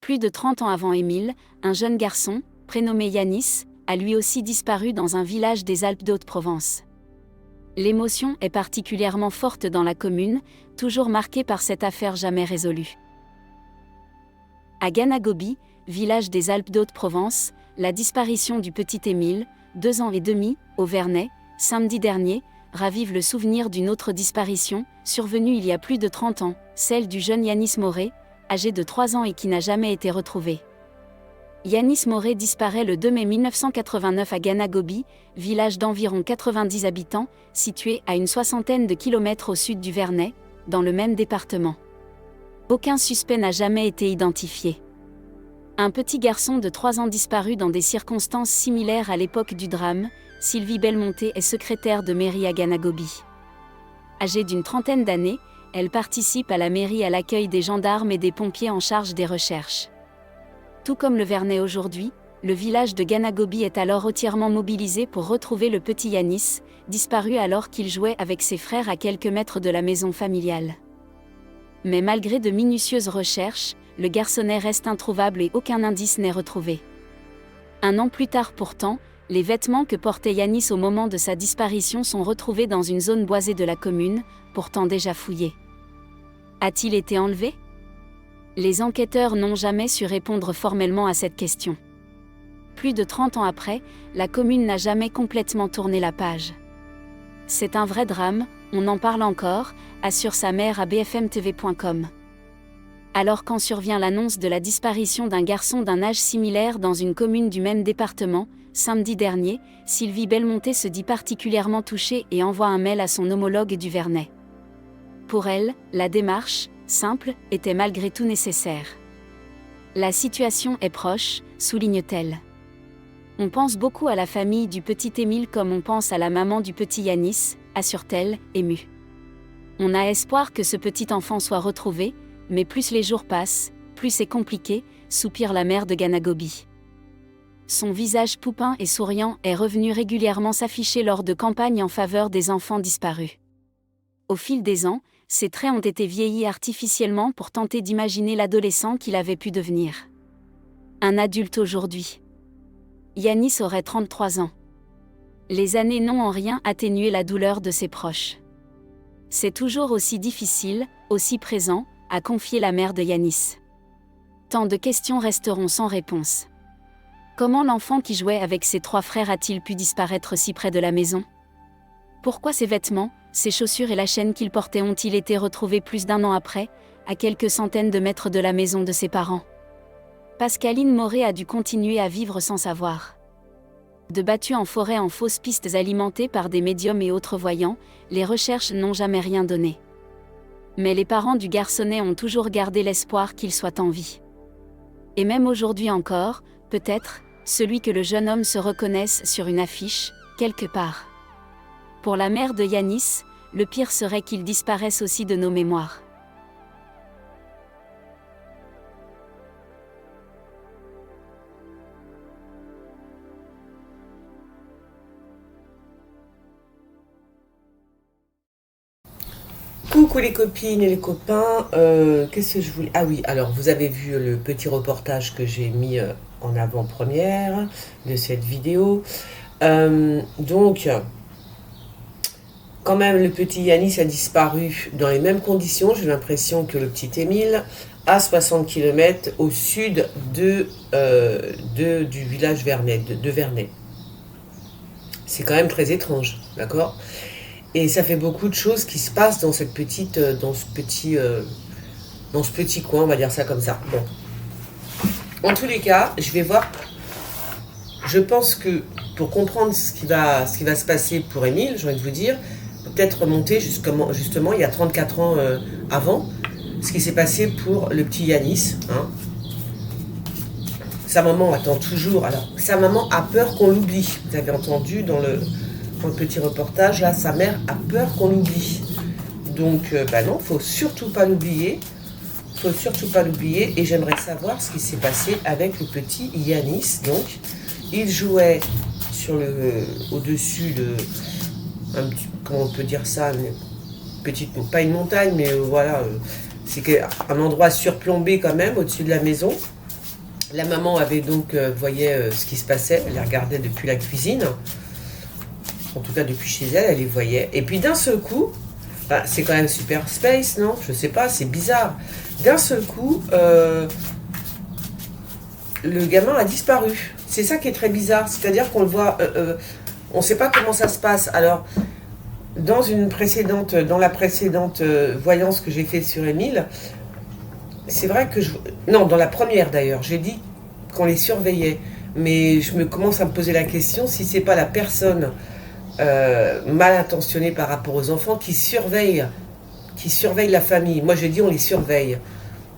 Plus de 30 ans avant Émile, un jeune garçon, prénommé Yanis, a lui aussi disparu dans un village des Alpes d'Haute-Provence. L'émotion est particulièrement forte dans la commune, toujours marquée par cette affaire jamais résolue. À Ganagobi, village des Alpes d'Haute-Provence, la disparition du petit Émile, 2 ans et demi, au Vernet, samedi dernier, ravive le souvenir d'une autre disparition, survenue il y a plus de 30 ans, celle du jeune Yanis Moré, âgé de 3 ans et qui n'a jamais été retrouvé. Yanis Moré disparaît le 2 mai 1989 à Ganagobi, village d'environ 90 habitants, situé à une soixantaine de kilomètres au sud du Vernet, dans le même département. Aucun suspect n'a jamais été identifié. Un petit garçon de 3 ans disparu dans des circonstances similaires à l'époque du drame, Sylvie Belmonté est secrétaire de mairie à Ganagobi. Âgée d'une trentaine d'années, elle participe à la mairie à l'accueil des gendarmes et des pompiers en charge des recherches. Tout comme le Vernet aujourd'hui, le village de Ganagobi est alors entièrement mobilisé pour retrouver le petit Yanis, disparu alors qu'il jouait avec ses frères à quelques mètres de la maison familiale. Mais malgré de minutieuses recherches, le garçonnet reste introuvable et aucun indice n'est retrouvé. 1 an plus tard pourtant, les vêtements que portait Yanis au moment de sa disparition sont retrouvés dans une zone boisée de la commune, pourtant déjà fouillée. A-t-il été enlevé ? Les enquêteurs n'ont jamais su répondre formellement à cette question. Plus de 30 ans après, la commune n'a jamais complètement tourné la page. C'est un vrai drame, on en parle encore, assure sa mère à bfmtv.com. Alors quand survient l'annonce de la disparition d'un garçon d'un âge similaire dans une commune du même département, samedi dernier, Sylvie Belmonté se dit particulièrement touchée et envoie un mail à son homologue du Vernet. Pour elle, la démarche, simple, était malgré tout nécessaire. La situation est proche, souligne-t-elle. On pense beaucoup à la famille du petit Émile comme on pense à la maman du petit Yanis, assure-t-elle, émue. On a espoir que ce petit enfant soit retrouvé, mais plus les jours passent, plus c'est compliqué, soupire la mère de Ganagobi. Son visage poupin et souriant est revenu régulièrement s'afficher lors de campagnes en faveur des enfants disparus. Au fil des ans, ses traits ont été vieillis artificiellement pour tenter d'imaginer l'adolescent qu'il avait pu devenir. Un adulte aujourd'hui. Yanis aurait 33 ans. Les années n'ont en rien atténué la douleur de ses proches. C'est toujours aussi difficile, aussi présent, a confié la mère de Yanis. Tant de questions resteront sans réponse. Comment l'enfant qui jouait avec ses 3 frères a-t-il pu disparaître si près de la maison ? Pourquoi ses vêtements, ses chaussures et la chaîne qu'il portait ont-ils été retrouvés plus d'1 an après, à quelques centaines de mètres de la maison de ses parents ? Pascaline Moré a dû continuer à vivre sans savoir. De battues en forêt en fausses pistes alimentées par des médiums et autres voyants, les recherches n'ont jamais rien donné. Mais les parents du garçonnet ont toujours gardé l'espoir qu'il soit en vie. Et même aujourd'hui encore, peut-être, celui que le jeune homme se reconnaisse sur une affiche, quelque part. Pour la mère de Yanis, le pire serait qu'il disparaisse aussi de nos mémoires. Coucou les copines et les copains, qu'est-ce que je voulais... Ah oui, alors vous avez vu le petit reportage que j'ai mis en avant-première de cette vidéo. Donc, quand même, le petit Yanis a disparu dans les mêmes conditions, j'ai l'impression que le petit Émile, à 60 km au sud du village de Vernet. C'est quand même très étrange, d'accord ? Et ça fait beaucoup de choses qui se passent dans ce petit coin, on va dire ça comme ça. Bon. En tous les cas, je vais voir. Je pense que pour comprendre ce qui va se passer pour Émile, j'ai envie de vous dire, peut-être remonter justement il y a 34 ans avant, ce qui s'est passé pour le petit Yanis. Hein. Sa maman attend toujours. Alors, sa maman a peur qu'on l'oublie. Vous avez entendu dans le petit reportage, là, sa mère a peur qu'on l'oublie. Donc, non, faut surtout pas l'oublier. Faut surtout pas l'oublier. Et j'aimerais savoir ce qui s'est passé avec le petit Yanis. Donc, il jouait au-dessus de, comment on peut dire ça, pas une montagne, mais voilà, c'est un endroit surplombé quand même, au-dessus de la maison. La maman avait donc, voyait ce qui se passait, elle les regardait depuis la cuisine, en tout cas depuis chez elle, elle les voyait. Et puis d'un seul coup, bah, c'est quand même super space, non? Je sais pas, c'est bizarre. D'un seul coup, le gamin a disparu. C'est ça qui est très bizarre, c'est-à-dire qu'on le voit, on ne sait pas comment ça se passe. Alors, dans la précédente voyance que j'ai faite sur Émile, c'est vrai que non, dans la première d'ailleurs, j'ai dit qu'on les surveillait. Mais je me commence à me poser la question si c'est pas la personne mal intentionnée par rapport aux enfants qui surveille la famille. Moi j'ai dit on les surveille.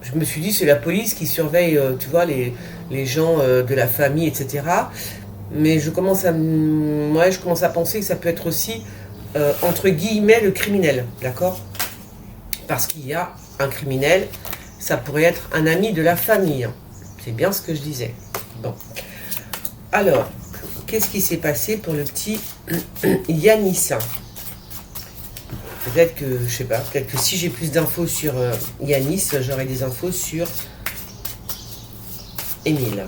Je me suis dit c'est la police qui surveille, tu vois, les gens de la famille, etc. Mais je commence à penser que ça peut être aussi, entre guillemets, le criminel, d'accord? Parce qu'il y a un criminel, ça pourrait être un ami de la famille. C'est bien ce que je disais. Bon. Alors, qu'est-ce qui s'est passé pour le petit Yanis? Peut-être que, je sais pas, peut-être que si j'ai plus d'infos sur Yanis, j'aurai des infos sur Émile.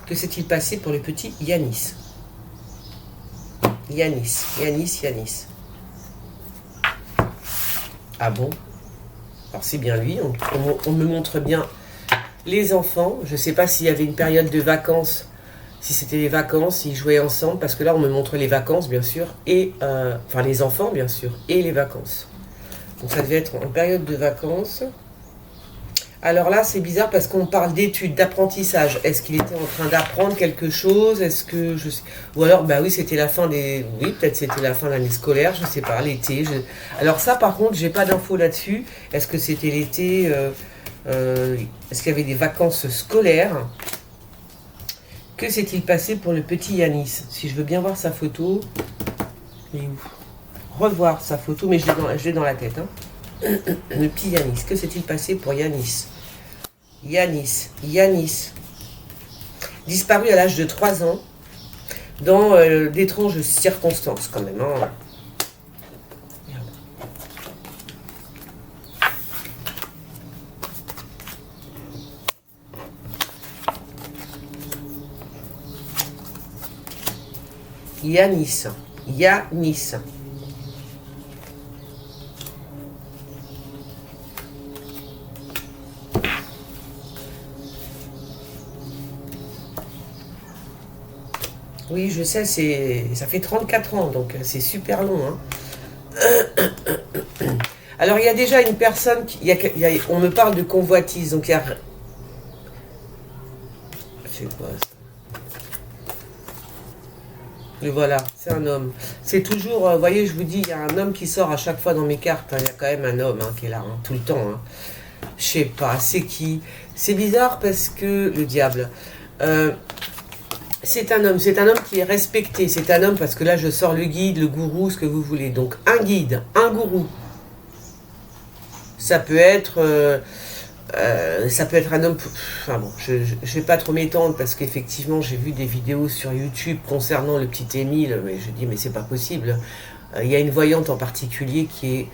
Que s'est-il passé pour le petit Yanis? Yanis. Ah bon? Alors c'est bien lui, on me montre bien les enfants. Je ne sais pas s'il y avait une période de vacances, si c'était les vacances, s'ils jouaient ensemble, parce que là on me montre les vacances bien sûr, et enfin les enfants bien sûr, et les vacances. Donc ça devait être en période de vacances. Alors là c'est bizarre parce qu'on parle d'études, d'apprentissage. Est-ce qu'il était en train d'apprendre quelque chose? Est-ce que je sais... Ou alors bah oui c'était la fin des... Oui peut-être c'était la fin de l'année scolaire, je sais pas, l'été. Alors ça par contre j'ai pas d'infos là-dessus. Est-ce que c'était l'été est-ce qu'il y avait des vacances scolaires? Que s'est-il passé pour le petit Yanis? Si je veux bien voir sa photo, revoir sa photo, mais je l'ai dans la tête. Hein. Le petit Yanis, que s'est-il passé pour Yanis? Yanis. Disparu à l'âge de 3 ans, dans d'étranges circonstances quand même. Hein. Yanis. Oui, je sais, ça fait 34 ans, donc c'est super long. Hein. Alors, il y a déjà une personne, on me parle de convoitise, donc il y a... C'est quoi ça? Et voilà, c'est un homme. C'est toujours, vous voyez, je vous dis, il y a un homme qui sort à chaque fois dans mes cartes. Hein. Il y a quand même un homme qui est là, tout le temps. Hein. Je sais pas, c'est qui? C'est bizarre parce que le diable... c'est un homme qui est respecté. C'est un homme parce que là, je sors le guide, le gourou, ce que vous voulez. Donc, un guide, un gourou. Ça peut être un homme... Enfin bon, je ne vais pas trop m'étendre parce qu'effectivement, j'ai vu des vidéos sur YouTube concernant le petit Émile. Mais je dis, mais c'est pas possible. Il y a une voyante en particulier qui est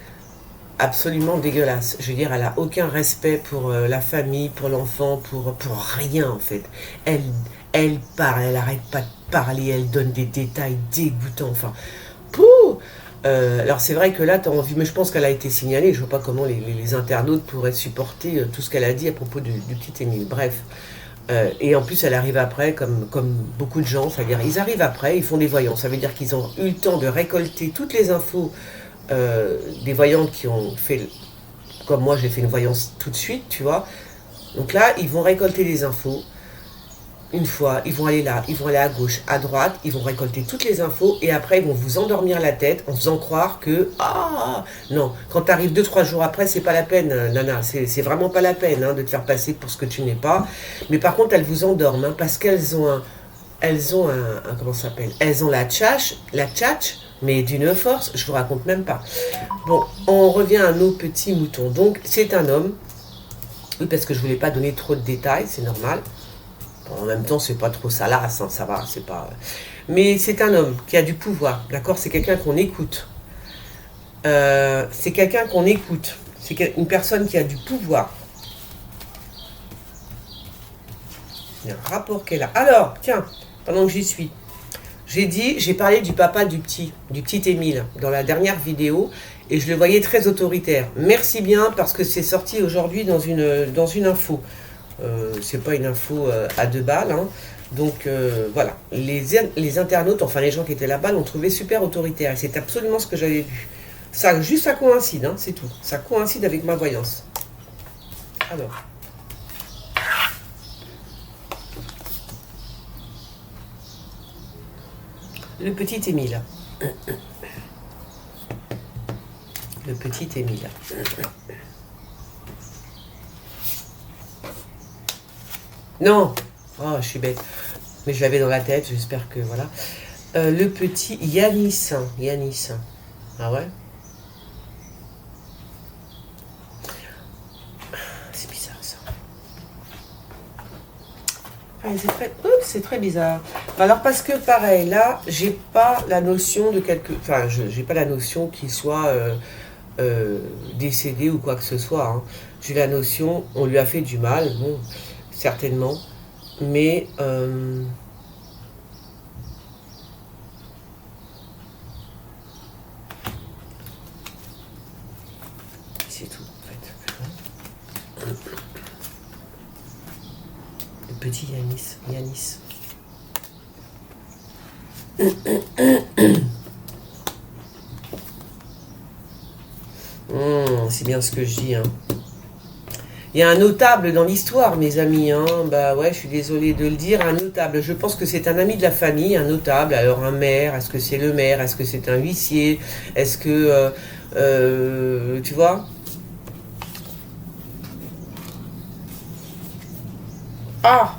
absolument dégueulasse. Je veux dire, elle a aucun respect pour la famille, pour l'enfant, pour rien en fait. Elle parle, elle arrête pas de parler, elle donne des détails dégoûtants. Enfin, pouh. Alors c'est vrai que là, tu as envie, mais je pense qu'elle a été signalée. Je vois pas comment les internautes pourraient supporter tout ce qu'elle a dit à propos du petit Émile. Bref. Et en plus, elle arrive après, comme beaucoup de gens. C'est-à-dire, ils arrivent après, ils font des voyants. Ça veut dire qu'ils ont eu le temps de récolter toutes les infos des voyantes qui ont fait, comme moi j'ai fait une voyance tout de suite, tu vois. Donc là, ils vont récolter les infos. Une fois, ils vont aller là, ils vont aller à gauche, à droite, ils vont récolter toutes les infos et après ils vont vous endormir la tête en faisant croire que non, quand tu arrives 2-3 jours après, c'est pas la peine, nana, c'est vraiment pas la peine de te faire passer pour ce que tu n'es pas. Mais par contre, elles vous endorment parce qu'elles ont un comment ça s'appelle? Elles ont la tchatch, mais d'une force, je vous raconte même pas. Bon, on revient à nos petits moutons. Donc, c'est un homme. Oui, parce que je voulais pas donner trop de détails, c'est normal. En même temps, c'est pas trop salace, ça va, c'est pas... Mais c'est un homme qui a du pouvoir, d'accord? C'est quelqu'un qu'on écoute. C'est quelqu'un qu'on écoute. C'est une personne qui a du pouvoir. Il y a un rapport qu'elle a. Alors, tiens, pendant que j'y suis, j'ai parlé du papa du petit Émile dans la dernière vidéo et je le voyais très autoritaire. Merci bien parce que c'est sorti aujourd'hui dans une info. C'est pas une info à 2 balles. Hein. Donc voilà, les internautes, enfin les gens qui étaient là-bas l'ont trouvé super autoritaire et c'est absolument ce que j'avais vu. Ça coïncide, hein, c'est tout. Ça coïncide avec ma voyance. Alors. Le petit Émile. Le petit Émile. Non. Oh, je suis bête. Mais je l'avais dans la tête, j'espère que voilà. Le petit Yanis. Yanis. Ah ouais? C'est bizarre ça. Ah, c'est très bizarre. Alors parce que pareil, là, j'ai pas la notion de quelque... Enfin, j'ai pas la notion qu'il soit décédé ou quoi que ce soit. Hein. J'ai la notion, on lui a fait du mal, bon, certainement. Mais c'est tout en fait. Le petit Yanis. C'est bien ce que je dis. Hein. Il y a un notable dans l'histoire, mes amis. Hein. Bah ouais, je suis désolée de le dire. Un notable. Je pense que c'est un ami de la famille, un notable. Alors un maire, est-ce que c'est le maire? Est-ce que c'est un huissier? Est-ce que... tu vois? Ah!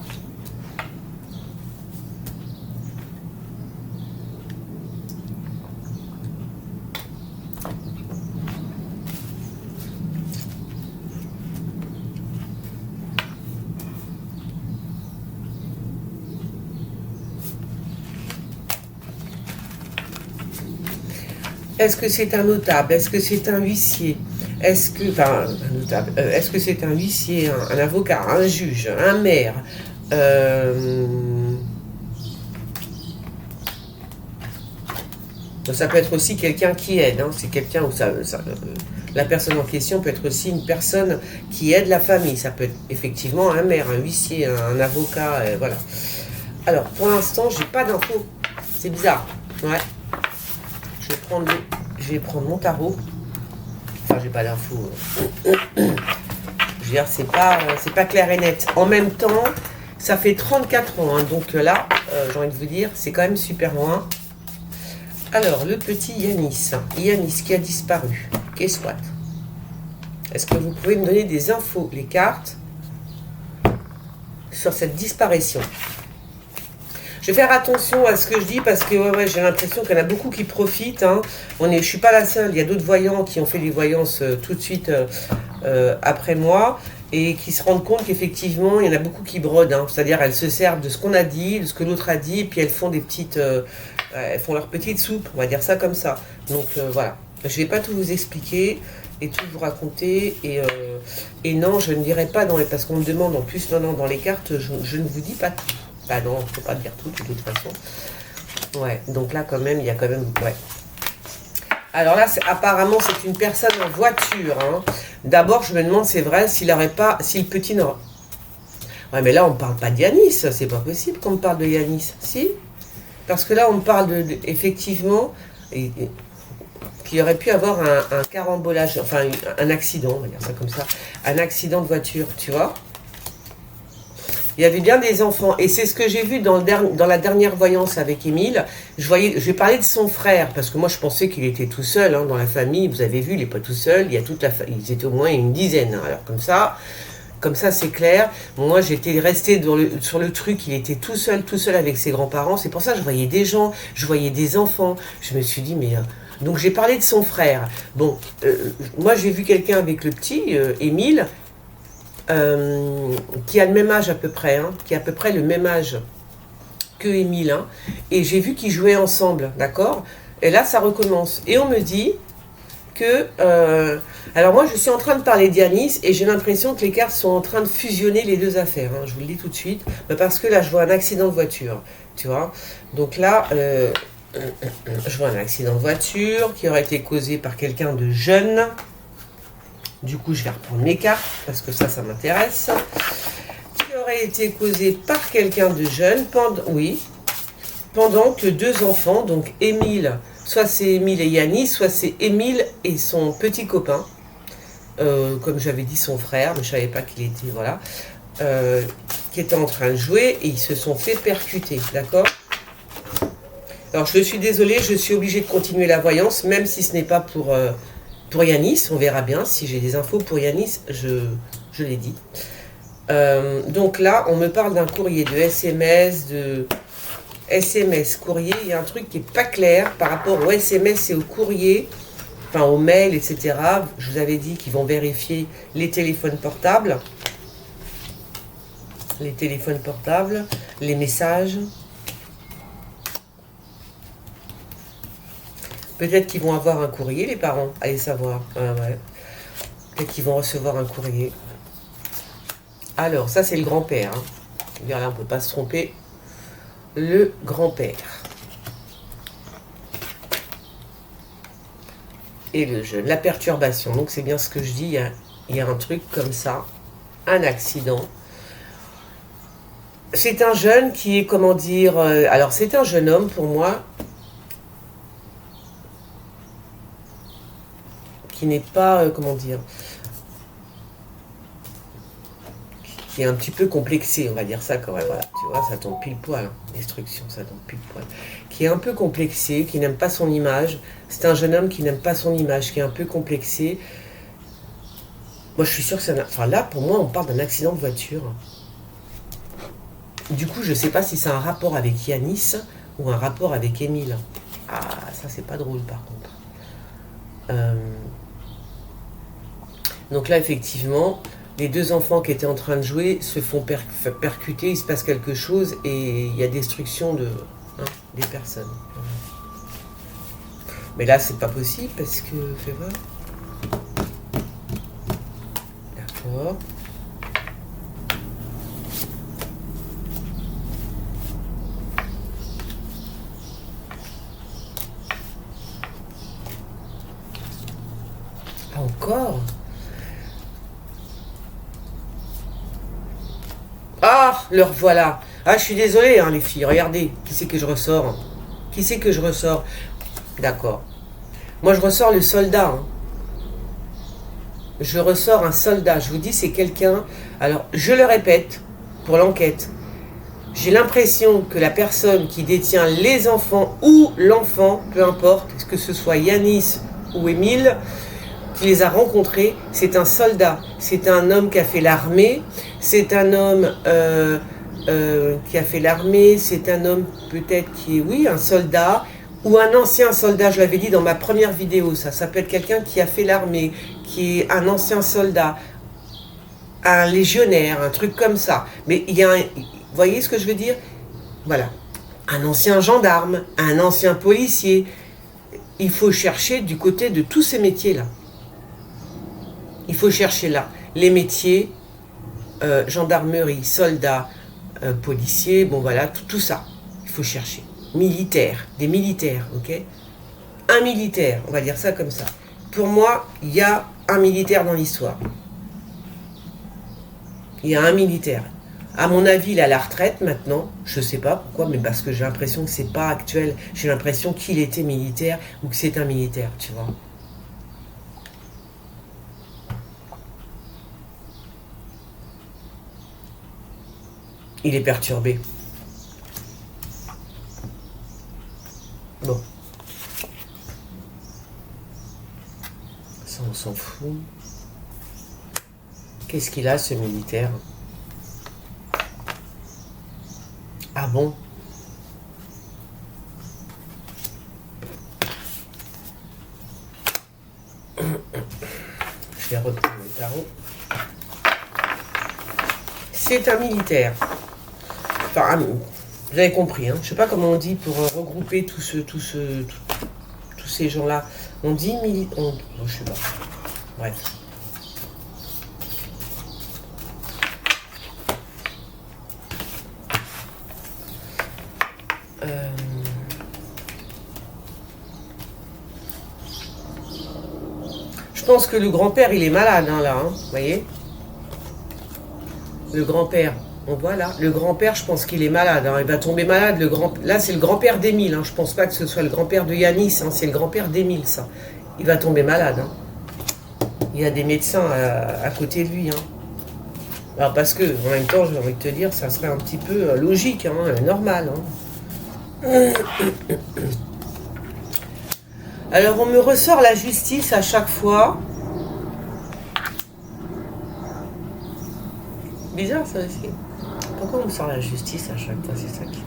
Est-ce que c'est un notable? Est-ce que c'est un huissier? Est-ce que, enfin, un notable, est-ce que c'est un huissier, un avocat, un juge, un maire? Ça peut être aussi quelqu'un qui aide. Hein. C'est quelqu'un où la personne en question peut être aussi une personne qui aide la famille. Ça peut être effectivement un maire, un huissier, un avocat, voilà. Alors, pour l'instant, j'ai pas d'infos. C'est bizarre. Ouais. Je vais prendre mon tarot. Enfin, j'ai pas d'infos. Je veux dire, c'est pas clair et net. En même temps, ça fait 34 ans. Hein, donc là, j'ai envie de vous dire, c'est quand même super loin. Alors, le petit Yanis. Yanis qui a disparu. Qu'est-ce soit? Est-ce que vous pouvez me donner des infos, les cartes, sur cette disparition? Je vais faire attention à ce que je dis parce que ouais, j'ai l'impression qu'il y en a beaucoup qui profitent. Hein. Je ne suis pas la seule. Il y a d'autres voyants qui ont fait des voyances tout de suite après moi et qui se rendent compte qu'effectivement, il y en a beaucoup qui brodent. Hein. C'est-à-dire, elles se servent de ce qu'on a dit, de ce que l'autre a dit, et puis elles font des petites... elles font leur petite soupe, on va dire ça comme ça. Donc voilà. Je ne vais pas tout vous expliquer et tout vous raconter. Et non, je ne dirai pas dans les... Parce qu'on me demande en plus, non, dans les cartes, je ne vous dis pas tout. Bah non, il ne faut pas dire tout de toute façon. Ouais, donc là quand même, il y a quand même... Ouais. Alors là, apparemment, c'est une personne en voiture. Hein. D'abord, je me demande, c'est vrai, si le petit n'aurait... Ouais, mais là, on ne parle pas de Yanis. C'est pas possible qu'on me parle de Yanis. Si? Parce que là, on me parle effectivement, qu'il aurait pu avoir un carambolage, enfin un accident, on va dire ça comme ça. Un accident de voiture, tu vois? Il y avait bien des enfants. Et c'est ce que j'ai vu dans la dernière voyance avec Émile. J'ai parlé de son frère, parce que moi, je pensais qu'il était tout seul hein, dans la famille. Vous avez vu, il n'est pas tout seul. Il y a toute la famille. Ils étaient au moins une dizaine. Hein. Alors, comme ça, c'est clair. Moi, j'étais restée sur le truc. Il était tout seul avec ses grands-parents. C'est pour ça que je voyais des gens, je voyais des enfants. Je me suis dit, mais... Donc, j'ai parlé de son frère. Bon, moi, j'ai vu quelqu'un avec le petit, Émile, qui a le même âge à peu près, hein, qui a à peu près le même âge que Émile, hein, et j'ai vu qu'ils jouaient ensemble, d'accord? Et là, ça recommence. Et on me dit que... alors moi, je suis en train de parler d'Yanis et j'ai l'impression que les cartes sont en train de fusionner les deux affaires. Hein, je vous le dis tout de suite. Parce que là, je vois un accident de voiture. Tu vois. Donc là, je vois un accident de voiture qui aurait été causé par quelqu'un de jeune. Du coup, je vais reprendre mes cartes parce que ça m'intéresse. Qui aurait été causé par quelqu'un de jeune pendant que deux enfants, donc Émile, soit c'est Émile et Yanis, soit c'est Émile et son petit copain, comme j'avais dit son frère, mais je ne savais pas qu'il était, voilà, qui était en train de jouer et ils se sont fait percuter, d'accord? Alors je suis désolée, je suis obligée de continuer la voyance, même si ce n'est pas pour Yanis, on verra bien, si j'ai des infos pour Yanis, je l'ai dit. Donc là, on me parle d'un courrier de SMS, courrier, il y a un truc qui n'est pas clair par rapport au SMS et au courrier, enfin au mail, etc. Je vous avais dit qu'ils vont vérifier les téléphones portables, les messages. Peut-être qu'ils vont avoir un courrier, les parents, allez savoir. Ouais. Peut-être qu'ils vont recevoir un courrier. Alors, ça c'est le grand-père. Hein. Là, on ne peut pas se tromper. Le grand-père. Et le jeune. La perturbation. Donc c'est bien ce que je dis. Il y a un truc comme ça. Un accident. C'est un jeune qui est, comment dire... alors c'est un jeune homme pour moi. Qui n'est pas... comment dire... Qui est un petit peu complexé, on va dire ça quand même, voilà, tu vois, ça tombe pile poil, hein. Destruction, ça tombe pile poil, qui est un peu complexé, qui n'aime pas son image, c'est un jeune homme qui n'aime pas son image, qui est un peu complexé, moi je suis sûre que c'est enfin là pour moi on parle d'un accident de voiture, du coup je sais pas si c'est un rapport avec Yanis ou un rapport avec Émile, ah ça c'est pas drôle par contre, donc là effectivement, les deux enfants qui étaient en train de jouer se font percuter, il se passe quelque chose et il y a destruction des personnes. Mais là, c'est pas possible parce que... Fais voir. D'accord. Encore ? Ah, le voilà. Ah, je suis désolée, hein, les filles. Regardez, qui c'est que je ressors? D'accord. Moi, je ressors le soldat. Hein. Je ressors un soldat. Je vous dis, c'est quelqu'un... Alors, je le répète, pour l'enquête. J'ai l'impression que la personne qui détient les enfants ou l'enfant, peu importe, que ce soit Yanis ou Émile, qui les a rencontrés, c'est un soldat. C'est un homme qui a fait l'armée. C'est un homme qui a fait l'armée. C'est un homme peut-être qui est, oui, un soldat ou un ancien soldat. Je l'avais dit dans ma première vidéo, ça peut être quelqu'un qui a fait l'armée, qui est un ancien soldat, un légionnaire, un truc comme ça. Mais il y a vous voyez ce que je veux dire? Voilà. Un ancien gendarme, un ancien policier. Il faut chercher du côté de tous ces métiers-là. Il faut chercher là. Les métiers, gendarmerie, soldats, policiers, bon voilà, tout ça. Il faut chercher. Militaires, des militaires, ok? Un militaire, on va dire ça comme ça. Pour moi, il y a un militaire dans l'histoire. Il y a un militaire. À mon avis, il est à la retraite maintenant. Je ne sais pas pourquoi, mais parce que j'ai l'impression que c'est pas actuel. J'ai l'impression qu'il était militaire ou que c'est un militaire, tu vois. Il est perturbé. Bon. Ça, on s'en fout. Qu'est-ce qu'il a, ce militaire? Ah bon? Je vais reprendre le tarot. C'est un militaire. Enfin, vous avez compris, hein. Je ne sais pas comment on dit pour regrouper tout tous ces gens-là ont 10 000... je sais pas. Bref. Je pense que le grand-père, il est malade, hein, là, hein, vous voyez. Le grand-père, on voit là. Le grand-père, je pense qu'il est malade, hein, il va tomber malade. Là, c'est le grand-père d'Émile, hein, je pense pas que ce soit le grand-père de Yanis, hein, c'est le grand-père d'Émile, ça. Il va tomber malade, hein. Il y a des médecins à côté de lui, hein. Alors, parce que, en même temps, j'ai envie de te dire, ça serait un petit peu logique, hein, normal, hein. Alors, on me ressort la justice à chaque fois. Bizarre, ça aussi. Pourquoi on me sort la justice à chaque fois? C'est ça qui me...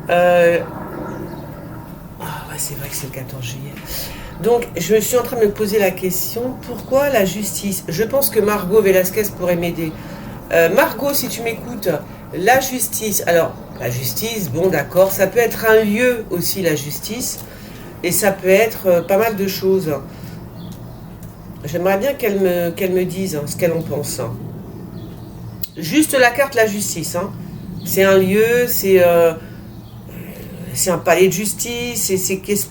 Ah ouais, c'est vrai que c'est le 14 juillet. Donc, je suis en train de me poser la question, pourquoi la justice? Je pense que Margot Velasquez pourrait m'aider. Margot, si tu m'écoutes, la justice... Alors, la justice, bon d'accord, ça peut être un lieu aussi, la justice. Et ça peut être pas mal de choses. J'aimerais bien qu'elle me dise ce qu'elle en pense. Juste la carte la justice. Hein. C'est un lieu, c'est un palais de justice, c'est qu'est-ce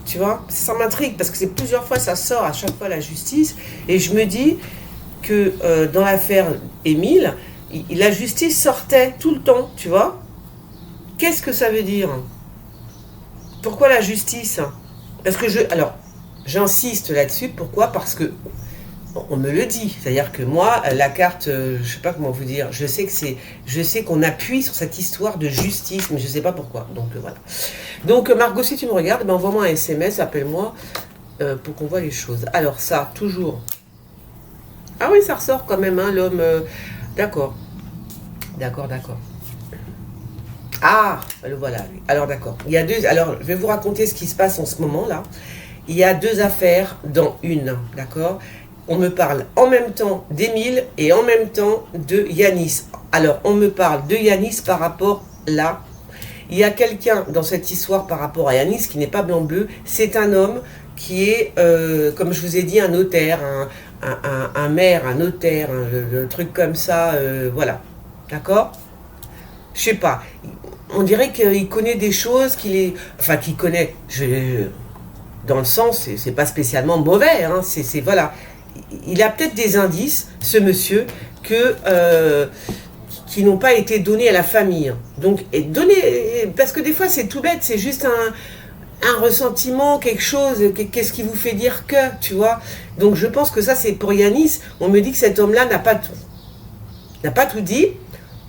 tu vois, ça m'intrigue parce que c'est plusieurs fois, ça sort à chaque fois la justice. Et je me dis que dans l'affaire Émile, la justice sortait tout le temps, tu vois. Qu'est-ce que ça veut dire ? Pourquoi la justice? Parce que j'insiste là-dessus. Pourquoi? Parce que on me le dit. C'est-à-dire que moi, la carte, je sais pas comment vous dire. Je sais qu'on appuie sur cette histoire de justice, mais je sais pas pourquoi. Donc voilà. Donc Margot, si tu me regardes, envoie-moi un SMS, appelle-moi pour qu'on voit les choses. Alors ça, toujours. Ah oui, ça ressort quand même, hein, l'homme. D'accord. Ah, le voilà, lui. Alors d'accord. Il y a deux. Alors, je vais vous raconter ce qui se passe en ce moment là. Il y a deux affaires dans une, d'accord. On me parle en même temps d'Émile et en même temps de Yanis. Alors, on me parle de Yanis par rapport là. Il y a quelqu'un dans cette histoire par rapport à Yanis qui n'est pas blanc-bleu. C'est un homme qui est, comme je vous ai dit, un notaire, un maire, un notaire, le truc comme ça, voilà. D'accord? Je sais pas. On dirait qu'il connaît des choses qu'il connaît. Dans le sens, c'est pas spécialement mauvais. Hein, c'est voilà. Il a peut-être des indices, ce monsieur, qui n'ont pas été donnés à la famille. Donc, parce que des fois c'est tout bête, c'est juste un ressentiment, quelque chose. Qu'est-ce qui vous fait dire que, tu vois? Donc, je pense que ça, c'est pour Yanis. On me dit que cet homme-là n'a pas tout dit.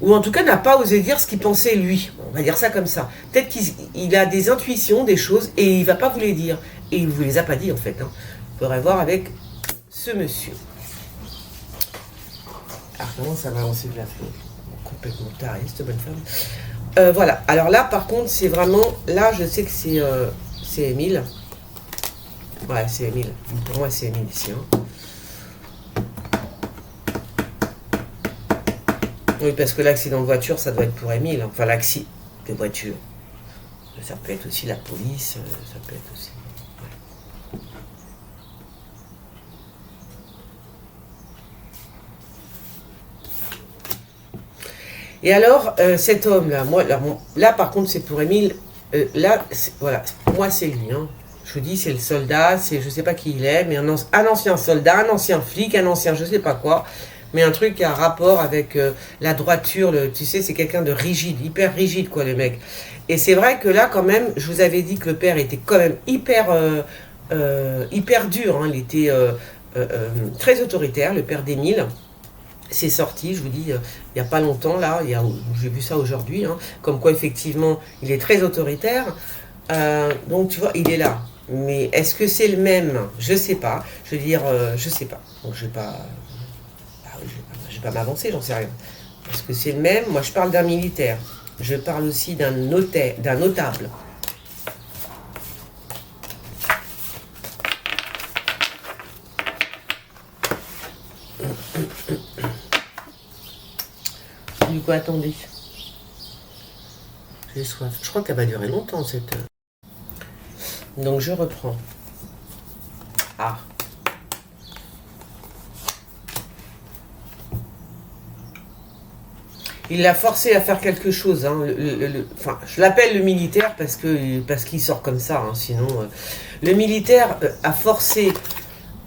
Ou en tout cas n'a pas osé dire ce qu'il pensait lui. On va dire ça comme ça. Peut-être qu'il a des intuitions, des choses, et il ne va pas vous les dire. Et il ne vous les a pas dit en fait. Hein. Il faudrait voir avec ce monsieur. Ah, comment ça va avancer de la fille? Complètement taré, cette bonne femme. Voilà. Alors là, par contre, c'est vraiment... Là, je sais que c'est Émile. Ouais, c'est Émile. Pour moi, c'est Émile ici. Hein. Oui, parce que l'accident de voiture, ça doit être pour Émile. Enfin, l'accident de voiture. Ça peut être aussi la police, ça peut être aussi... Ouais. Et alors, cet homme-là, là, par contre, c'est pour Émile. Là, voilà, moi, c'est lui. Hein. Je vous dis, c'est le soldat, je ne sais pas qui il est, mais un ancien soldat, un ancien flic, un ancien je ne sais pas quoi... mais un truc qui a un rapport avec la droiture, tu sais, c'est quelqu'un de rigide, hyper rigide, quoi, le mec. Et c'est vrai que là, quand même, je vous avais dit que le père était quand même hyper dur, hein. Il était très autoritaire, le père d'Émile. C'est sorti, je vous dis, il n'y a pas longtemps, là, j'ai vu ça aujourd'hui, hein, comme quoi, effectivement, il est très autoritaire. Donc, tu vois, il est là. Mais est-ce que c'est le même? Je sais pas. Je veux dire, je sais pas. Donc, je vais pas... Je vais pas m'avancer, j'en sais rien. Parce que c'est le même. Moi, je parle d'un militaire. Je parle aussi d'un notable. Du coup, attendez. J'ai soif. Je crois qu'elle va durer longtemps, cette... Donc je reprends. Ah. Il l'a forcé à faire quelque chose. Hein. Enfin, je l'appelle le militaire parce qu'il sort comme ça. Hein. Sinon, le militaire a forcé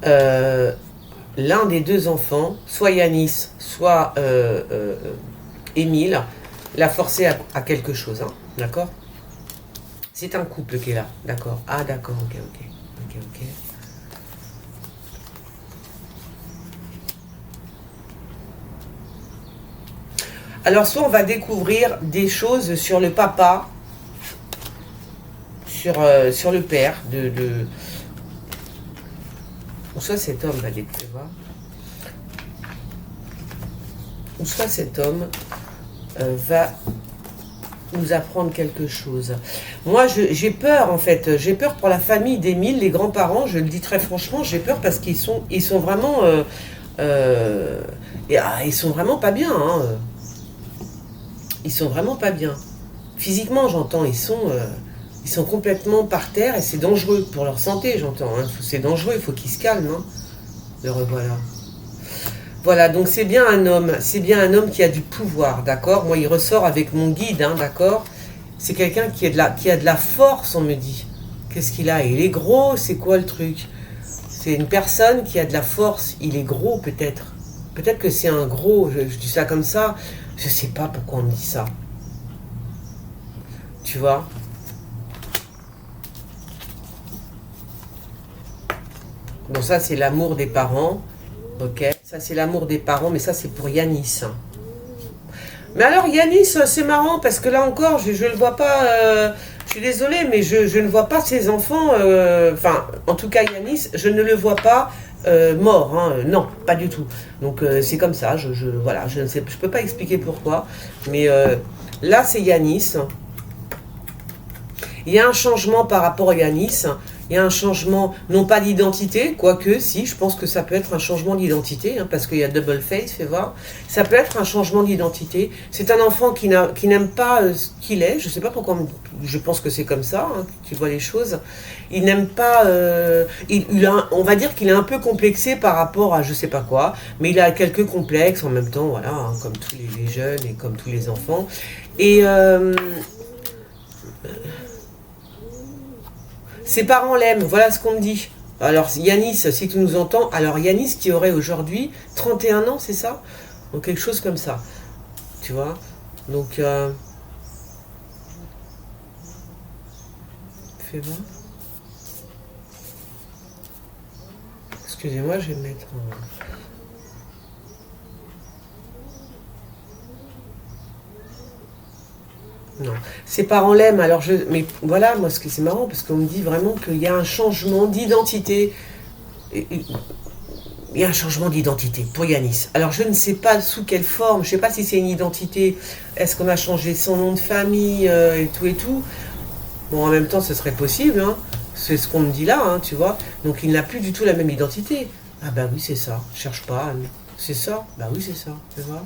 l'un des deux enfants, soit Yanis, soit Émile, l'a forcé à quelque chose. Hein. D'accord? C'est un couple qui est là. D'accord. Ah, d'accord. Ok, ok. Ok, ok. Alors, soit on va découvrir des choses sur le papa, sur le père, ou soit cet homme va découvrir, ou soit cet homme va nous apprendre quelque chose. Moi, j'ai peur, en fait. J'ai peur pour la famille d'Émile, les grands-parents, je le dis très franchement, j'ai peur parce qu'ils sont vraiment... ils sont vraiment pas bien, hein. Ils sont vraiment pas bien. Physiquement, j'entends, ils sont complètement par terre et c'est dangereux pour leur santé, j'entends. Hein. C'est dangereux, il faut qu'ils se calment. Hein. Le revoilà. Voilà, donc c'est bien un homme qui a du pouvoir, d'accord? Moi, il ressort avec mon guide, hein, d'accord? C'est quelqu'un qui a de la force, on me dit. Qu'est-ce qu'il a? Il est gros, c'est quoi le truc? C'est une personne qui a de la force. Il est gros, peut-être. Peut-être que c'est un gros, je dis ça comme ça. Je sais pas pourquoi on me dit ça. Tu vois? Bon, ça, c'est l'amour des parents. Ok? Ça, c'est l'amour des parents, mais ça, c'est pour Yanis. Mais alors, Yanis, c'est marrant, parce que là encore, je ne le vois pas... je suis désolée, mais je ne vois pas ses enfants... Enfin, en tout cas, Yanis, je ne le vois pas... mort, hein, non, pas du tout. Donc c'est comme ça, voilà, je ne sais, je peux pas expliquer pourquoi, mais là c'est Yanis. Il y a un changement par rapport à Yanis. Il y a un changement, non pas d'identité, quoique, si, je pense que ça peut être un changement d'identité, hein, parce qu'il y a double face, fais voir. Ça peut être un changement d'identité. C'est un enfant qui n'aime pas ce qu'il est. Je ne sais pas pourquoi, je pense que c'est comme ça, hein, tu vois les choses. Il n'aime pas... on va dire qu'il est un peu complexé par rapport à je ne sais pas quoi, mais il a quelques complexes en même temps, voilà, hein, comme tous les jeunes et comme tous les enfants. Et... ses parents l'aiment, voilà ce qu'on me dit. Alors Yanis, si tu nous entends, alors Yanis qui aurait aujourd'hui 31 ans, c'est ça? Donc quelque chose comme ça. Tu vois? Donc... fais voir. Excusez-moi, je vais me mettre en... Non. Ses parents l'aiment, alors mais voilà, moi, ce que c'est marrant, parce qu'on me dit vraiment qu'il y a un changement d'identité. Il y a un changement d'identité pour Yanis. Alors, je ne sais pas sous quelle forme, je ne sais pas si c'est une identité, est-ce qu'on a changé son nom de famille et tout et tout. Bon, en même temps, ce serait possible, hein. C'est ce qu'on me dit là, hein, tu vois. Donc, il n'a plus du tout la même identité. Ah bah oui, c'est ça, cherche pas, Anne. C'est ça? Bah oui, c'est ça, tu vois.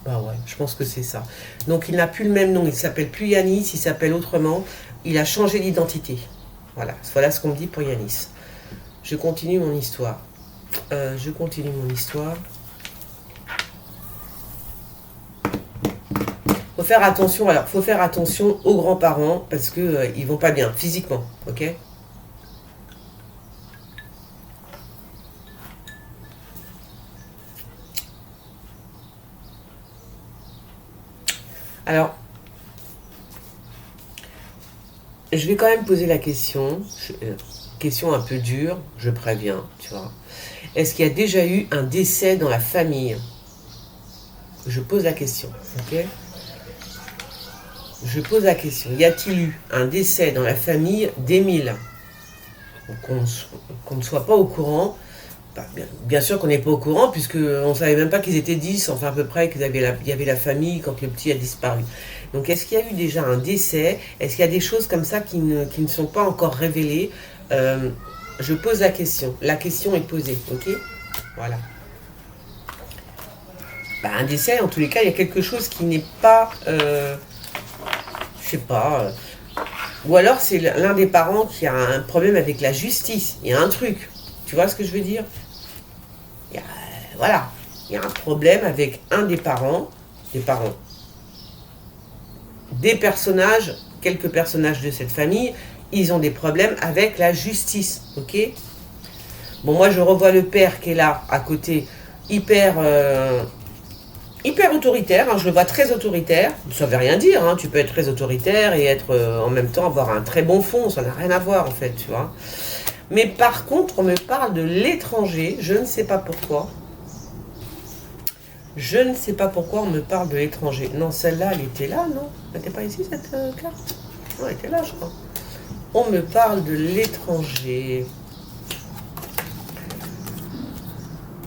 Bah ouais, je pense que c'est ça. Donc il n'a plus le même nom, il s'appelle plus Yanis, il s'appelle autrement. Il a changé d'identité. Voilà ce qu'on me dit pour Yanis. Je continue mon histoire. Faut faire attention. Alors, faut faire attention aux grands-parents parce que ils vont pas bien physiquement, ok? Alors, je vais quand même poser la question, question un peu dure, je préviens, tu vois. Est-ce qu'il y a déjà eu un décès dans la famille? Je pose la question, ok? Je pose la question, y a-t-il eu un décès dans la famille d'Émile? Qu'on ne soit pas au courant. Bien sûr qu'on n'est pas au courant, puisqu'on ne savait même pas qu'ils étaient 10, enfin à peu près, qu'il y avait la famille quand le petit a disparu. Donc est-ce qu'il y a eu déjà un décès? Est-ce qu'il y a des choses comme ça qui ne sont pas encore révélées? Je pose la question. La question est posée, ok? Voilà. Un décès, en tous les cas, il y a quelque chose qui n'est pas... je sais pas... Ou alors c'est l'un des parents qui a un problème avec la justice. Il y a un truc. Tu vois ce que je veux dire? Voilà. Il y a un problème avec un des parents. Des personnages, quelques personnages de cette famille, ils ont des problèmes avec la justice. Ok? Bon, moi je revois le père qui est là, à côté, hyper autoritaire, hein, je le vois très autoritaire. Ça veut rien dire, hein, tu peux être très autoritaire et être en même temps avoir un très bon fond, ça n'a rien à voir en fait, tu vois. Mais par contre, on me parle de l'étranger, je ne sais pas pourquoi. Je ne sais pas pourquoi on me parle de l'étranger. Non, celle-là, elle était là, non? Elle n'était pas ici, cette carte? Non, elle était là, je crois. On me parle de l'étranger.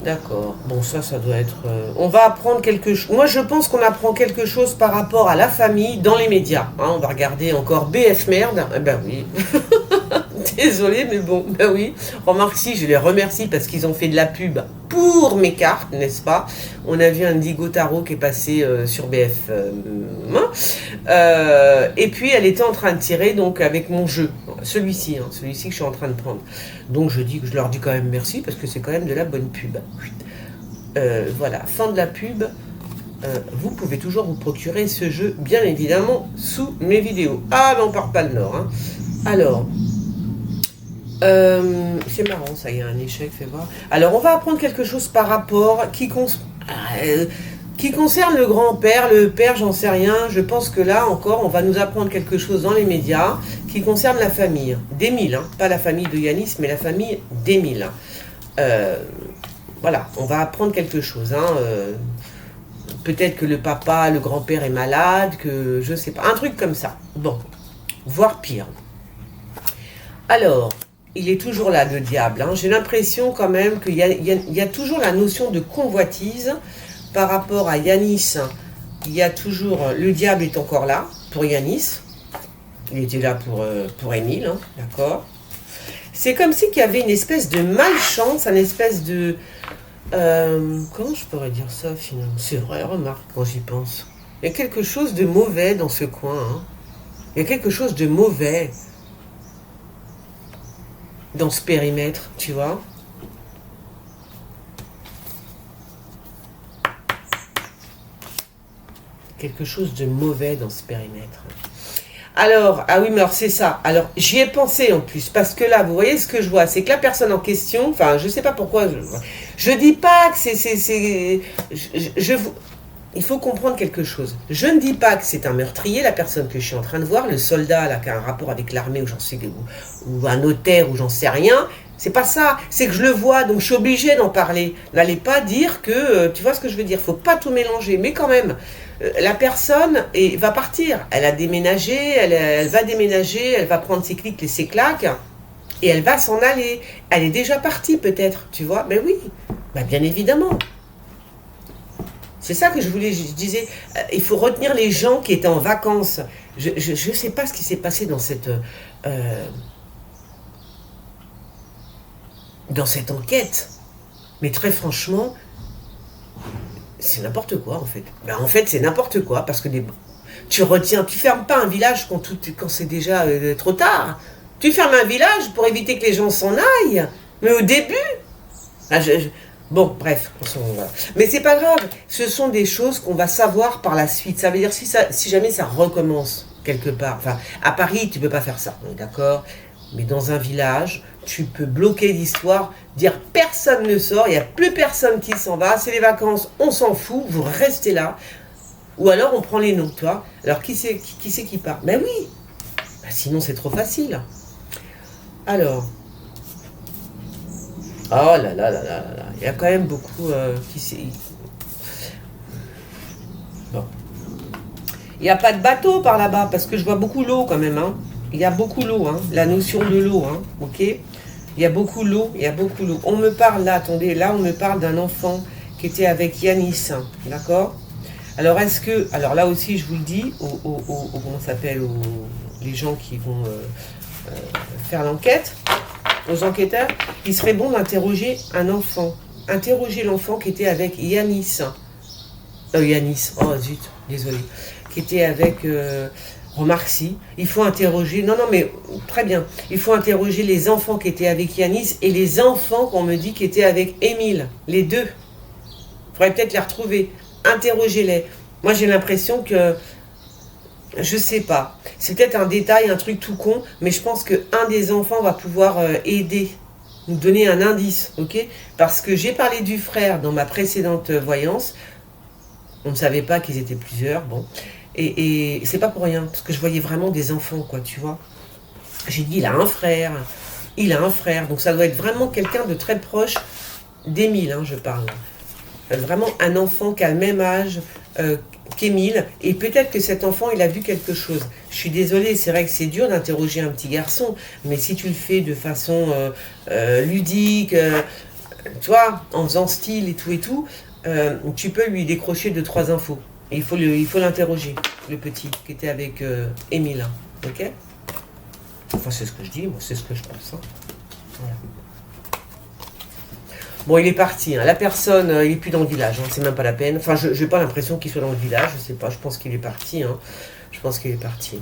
D'accord. Bon, ça doit être... On va apprendre quelque chose. Moi, je pense qu'on apprend quelque chose par rapport à la famille dans les médias. Hein, on va regarder encore BF Merde. Eh ben oui. Désolée, mais bon, ben oui. Remarque si, je les remercie parce qu'ils ont fait de la pub pour mes cartes, n'est-ce pas? On a vu un Indigo Tarot qui est passé sur BF. Et puis, elle était en train de tirer donc avec mon jeu. Celui-ci que je suis en train de prendre. Donc, je leur dis quand même merci parce que c'est quand même de la bonne pub. Voilà, fin de la pub. Vous pouvez toujours vous procurer ce jeu, bien évidemment, sous mes vidéos. Ah, mais on part pas le nord. Hein. Alors... c'est marrant, ça, il y a un échec, fais voir. Alors, on va apprendre quelque chose par rapport qui concerne le grand-père, le père, j'en sais rien. Je pense que là, encore, on va nous apprendre quelque chose dans les médias qui concerne la famille d'Émile, hein. Pas la famille de Yanis, mais la famille d'Émile. Voilà, on va apprendre quelque chose. Hein. Peut-être que le papa, le grand-père est malade, que je sais pas, un truc comme ça. Bon, voire pire. Alors... il est toujours là, le diable. Hein. J'ai l'impression quand même qu'il y a toujours la notion de convoitise par rapport à Yanis. Il y a toujours... le diable est encore là pour Yanis. Il était là pour Émile, hein, d'accord. C'est comme si qu'il y avait une espèce de malchance, une espèce de... comment je pourrais dire ça finalement? C'est vrai, remarque, quand j'y pense. Il y a quelque chose de mauvais dans ce coin. Hein. Il y a quelque chose de mauvais dans ce périmètre, tu vois. Quelque chose de mauvais dans ce périmètre. Alors, ah oui, mais alors c'est ça. Alors, j'y ai pensé en plus, parce que là, vous voyez ce que je vois, c'est que la personne en question, enfin, je sais pas pourquoi, je dis pas que il faut comprendre quelque chose. Je ne dis pas que c'est un meurtrier, la personne que je suis en train de voir, le soldat là, qui a un rapport avec l'armée, ou un notaire, ou j'en sais rien. C'est pas ça, c'est que je le vois, donc je suis obligée d'en parler. N'allez pas dire que, tu vois ce que je veux dire, faut pas tout mélanger, mais quand même, la personne va partir. Elle a déménagé, elle va déménager, elle va prendre ses clics et ses claques, et elle va s'en aller. Elle est déjà partie peut-être, tu vois, ben oui, ben bien évidemment. C'est ça que je disais, il faut retenir les gens qui étaient en vacances. Je ne sais pas ce qui s'est passé dans cette enquête. Mais très franchement, c'est n'importe quoi en fait. Ben, en fait, c'est n'importe quoi parce que tu fermes pas un village quand c'est déjà trop tard. Tu fermes un village pour éviter que les gens s'en aillent. Mais au début, bon, bref, voilà. Mais c'est pas grave, ce sont des choses qu'on va savoir par la suite. Ça veut dire si jamais ça recommence quelque part. Enfin, à Paris, tu peux pas faire ça, d'accord? Mais dans un village, tu peux bloquer l'histoire, dire personne ne sort, il n'y a plus personne qui s'en va, c'est les vacances, on s'en fout, vous restez là. Ou alors on prend les noms, tu vois. Alors qui c'est qui part? Ben oui, ben, sinon c'est trop facile. Alors... oh là là là là là, il y a quand même beaucoup bon. Il n'y a pas de bateau par là-bas, parce que je vois beaucoup l'eau quand même, hein. Il y a beaucoup l'eau, hein. La notion de l'eau, hein, ok. Il y a beaucoup l'eau, On me parle là, attendez, là on me parle d'un enfant qui était avec Yanis, hein, d'accord. Alors alors là aussi je vous le dis, comment ça s'appelle, les gens qui vont faire l'enquête, aux enquêteurs, il serait bon d'interroger un enfant. Interroger l'enfant qui était avec Yanis. Yanis, oh zut, désolé. Qui était avec... Remarque si, il faut interroger, non, non, mais très bien, il faut interroger les enfants qui étaient avec Yanis et les enfants qu'on me dit qui étaient avec Émile, les deux. Il faudrait peut-être les retrouver, interrogez-les. Moi j'ai l'impression que, je sais pas, c'est peut-être un détail, un truc tout con, mais je pense qu'un des enfants va pouvoir aider, nous donner un indice, ok? Parce que j'ai parlé du frère dans ma précédente voyance, on ne savait pas qu'ils étaient plusieurs, bon. Et c'est pas pour rien, parce que je voyais vraiment des enfants, quoi, tu vois. J'ai dit, il a un frère, donc ça doit être vraiment quelqu'un de très proche d'Émile, hein, je parle. Vraiment un enfant qui a le même âge qu'Émile, et peut-être que cet enfant, il a vu quelque chose. Je suis désolée, c'est vrai que c'est dur d'interroger un petit garçon, mais si tu le fais de façon ludique, tu vois, en faisant style et tout, tu peux lui décrocher 2-3 infos. Et il faut l'interroger, le petit qui était avec Émile, hein, ok? Enfin, c'est ce que je dis, moi, c'est ce que je pense. Hein. Voilà. Bon, il est parti, hein. La personne, il n'est plus dans le village, hein. C'est même pas la peine. Enfin, je n'ai pas l'impression qu'il soit dans le village, je sais pas, je pense qu'il est parti. Hein. Je pense qu'il est parti.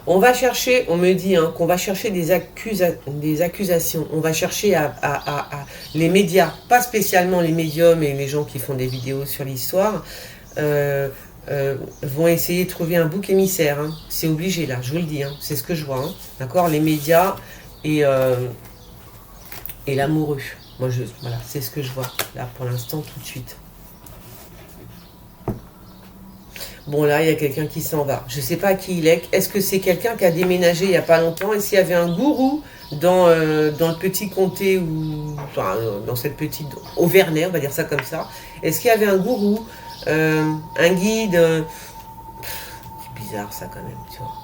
On va chercher, on me dit hein, qu'on va chercher des accusations. On va chercher les médias, pas spécialement les médiums et les gens qui font des vidéos sur l'histoire, vont essayer de trouver un bouc émissaire. Hein. C'est obligé là, je vous le dis. Hein. C'est ce que je vois. Hein. D'accord, les médias et l'amoureux. Moi, voilà, c'est ce que je vois là pour l'instant, tout de suite. Bon, là, il y a quelqu'un qui s'en va. Je ne sais pas qui il est. Est-ce que c'est quelqu'un qui a déménagé il n'y a pas longtemps? Est-ce qu'il y avait un gourou dans le petit comté, ou enfin, dans cette petite Auvernais, on va dire ça comme ça? Est-ce qu'il y avait un gourou, un guide c'est bizarre ça quand même, tu vois.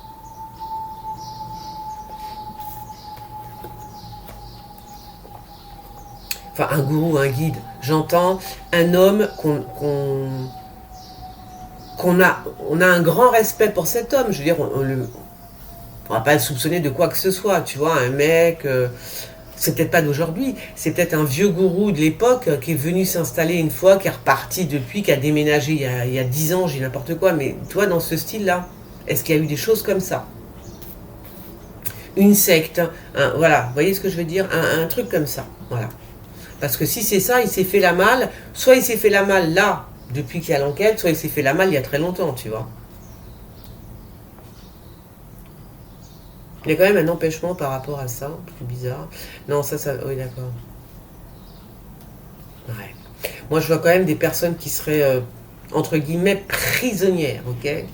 Enfin, un gourou, un guide. J'entends un homme on a un grand respect pour cet homme. Je veux dire, on ne va pas le soupçonner de quoi que ce soit, tu vois, un mec, c'est peut-être pas d'aujourd'hui, c'est peut-être un vieux gourou de l'époque qui est venu s'installer une fois, qui est reparti depuis, qui a déménagé il y a 10 ans, j'ai n'importe quoi, mais toi, dans ce style-là, est-ce qu'il y a eu des choses comme ça? Une secte, voilà, vous voyez ce que je veux dire? Un truc comme ça, voilà. Parce que si c'est ça, il s'est fait la malle, soit il s'est fait la malle là, depuis qu'il y a l'enquête, soit il s'est fait la malle il y a très longtemps, tu vois. Il y a quand même un empêchement par rapport à ça, c'est bizarre. Non, ça, oui, d'accord. Ouais. Moi, je vois quand même des personnes qui seraient, entre guillemets, prisonnières, ok?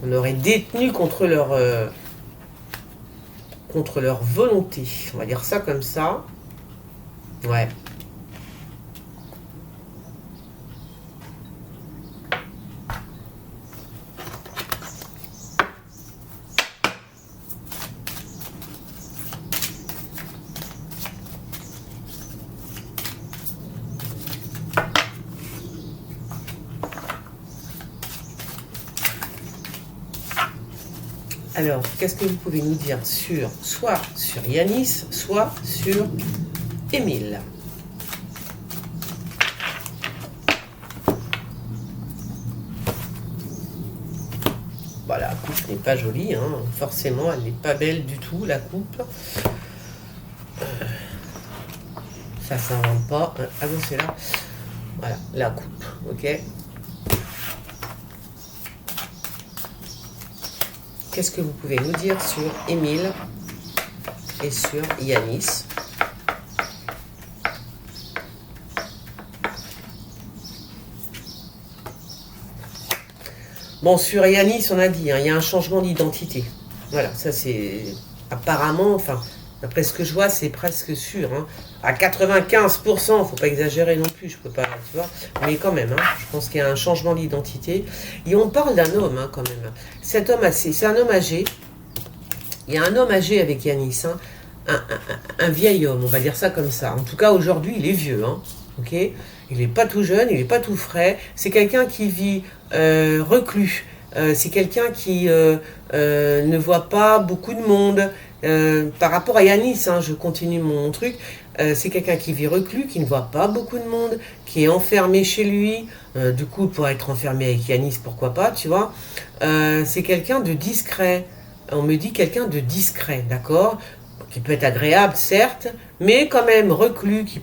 On aurait détenu contre leur volonté. On va dire ça comme ça. Ouais. Alors, qu'est-ce que vous pouvez nous dire soit sur Yanis, soit sur Émile? Voilà, la coupe n'est pas jolie, hein. Forcément, elle n'est pas belle du tout, la coupe. Ça ne s'invente pas. Ah non, c'est là. Voilà, la coupe, ok. Qu'est-ce que vous pouvez nous dire sur Émile et sur Yanis? Bon, sur Yanis, on a dit, hein, il y a un changement d'identité. Voilà, ça c'est apparemment, enfin, d'après ce que je vois, c'est presque sûr. Hein. À 95%, faut pas exagérer non plus, je peux pas, tu vois, mais quand même, hein, je pense qu'il y a un changement d'identité. Et on parle d'un homme, hein, quand même. Cet homme, c'est un homme âgé. Il y a un homme âgé avec Yanis, hein, un vieil homme, on va dire ça comme ça. En tout cas, aujourd'hui, il est vieux, hein, ok? Il n'est pas tout jeune, il n'est pas tout frais. C'est quelqu'un qui vit reclus, C'est quelqu'un qui ne voit pas beaucoup de monde. Par rapport à Yanis, hein, je continue mon truc. C'est quelqu'un qui vit reclus, qui ne voit pas beaucoup de monde, qui est enfermé chez lui. Du coup, pour être enfermé avec Yanis, pourquoi pas, tu vois. C'est quelqu'un de discret. On me dit quelqu'un de discret, d'accord, qui peut être agréable, certes, mais quand même reclus, qui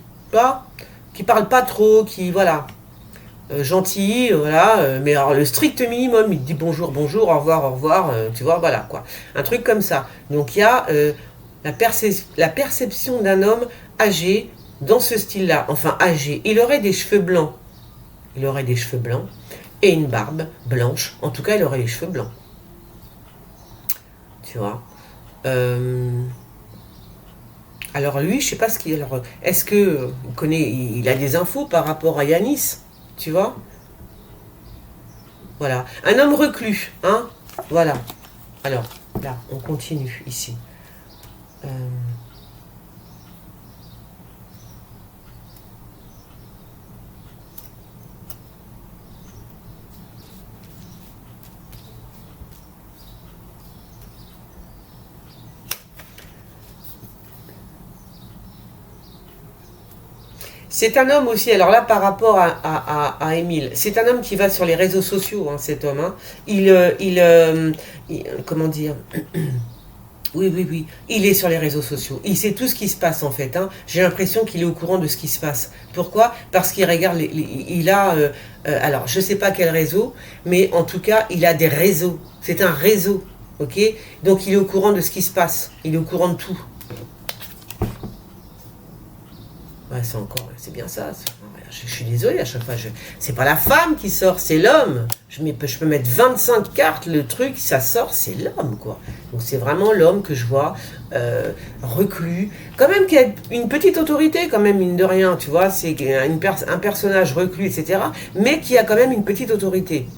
parle pas trop, qui, voilà, gentil, voilà, mais alors le strict minimum, il te dit bonjour, bonjour, au revoir, tu vois, voilà, quoi. Un truc comme ça. Donc il y a la perception d'un homme âgé dans ce style-là, enfin âgé. Il aurait des cheveux blancs. Il aurait des cheveux blancs et une barbe blanche. En tout cas, il aurait les cheveux blancs. Tu vois. Alors lui, je sais pas ce qu'il... Alors, est-ce que il a des infos par rapport à Yanis, tu vois? Voilà. Un homme reclus, hein? Voilà. Alors, là, on continue ici. C'est un homme aussi, alors là par rapport à Émile, c'est un homme qui va sur les réseaux sociaux, hein, cet homme. Hein. Comment dire? Oui. Il est sur les réseaux sociaux. Il sait tout ce qui se passe en fait. Hein. J'ai l'impression qu'il est au courant de ce qui se passe. Pourquoi? Parce qu'il regarde, il a... alors, je ne sais pas quel réseau, mais en tout cas, il a des réseaux. C'est un réseau, ok? Donc, il est au courant de ce qui se passe. Il est au courant de tout. Ouais, c'est bien ça. Je suis désolée à chaque fois. C'est pas la femme qui sort, c'est l'homme. Je peux mettre 25 cartes, le truc, ça sort, c'est l'homme, quoi. Donc c'est vraiment l'homme que je vois, reclus. Quand même qui a une petite autorité, quand même, mine de rien, tu vois. C'est un personnage reclus, etc. Mais qui a quand même une petite autorité.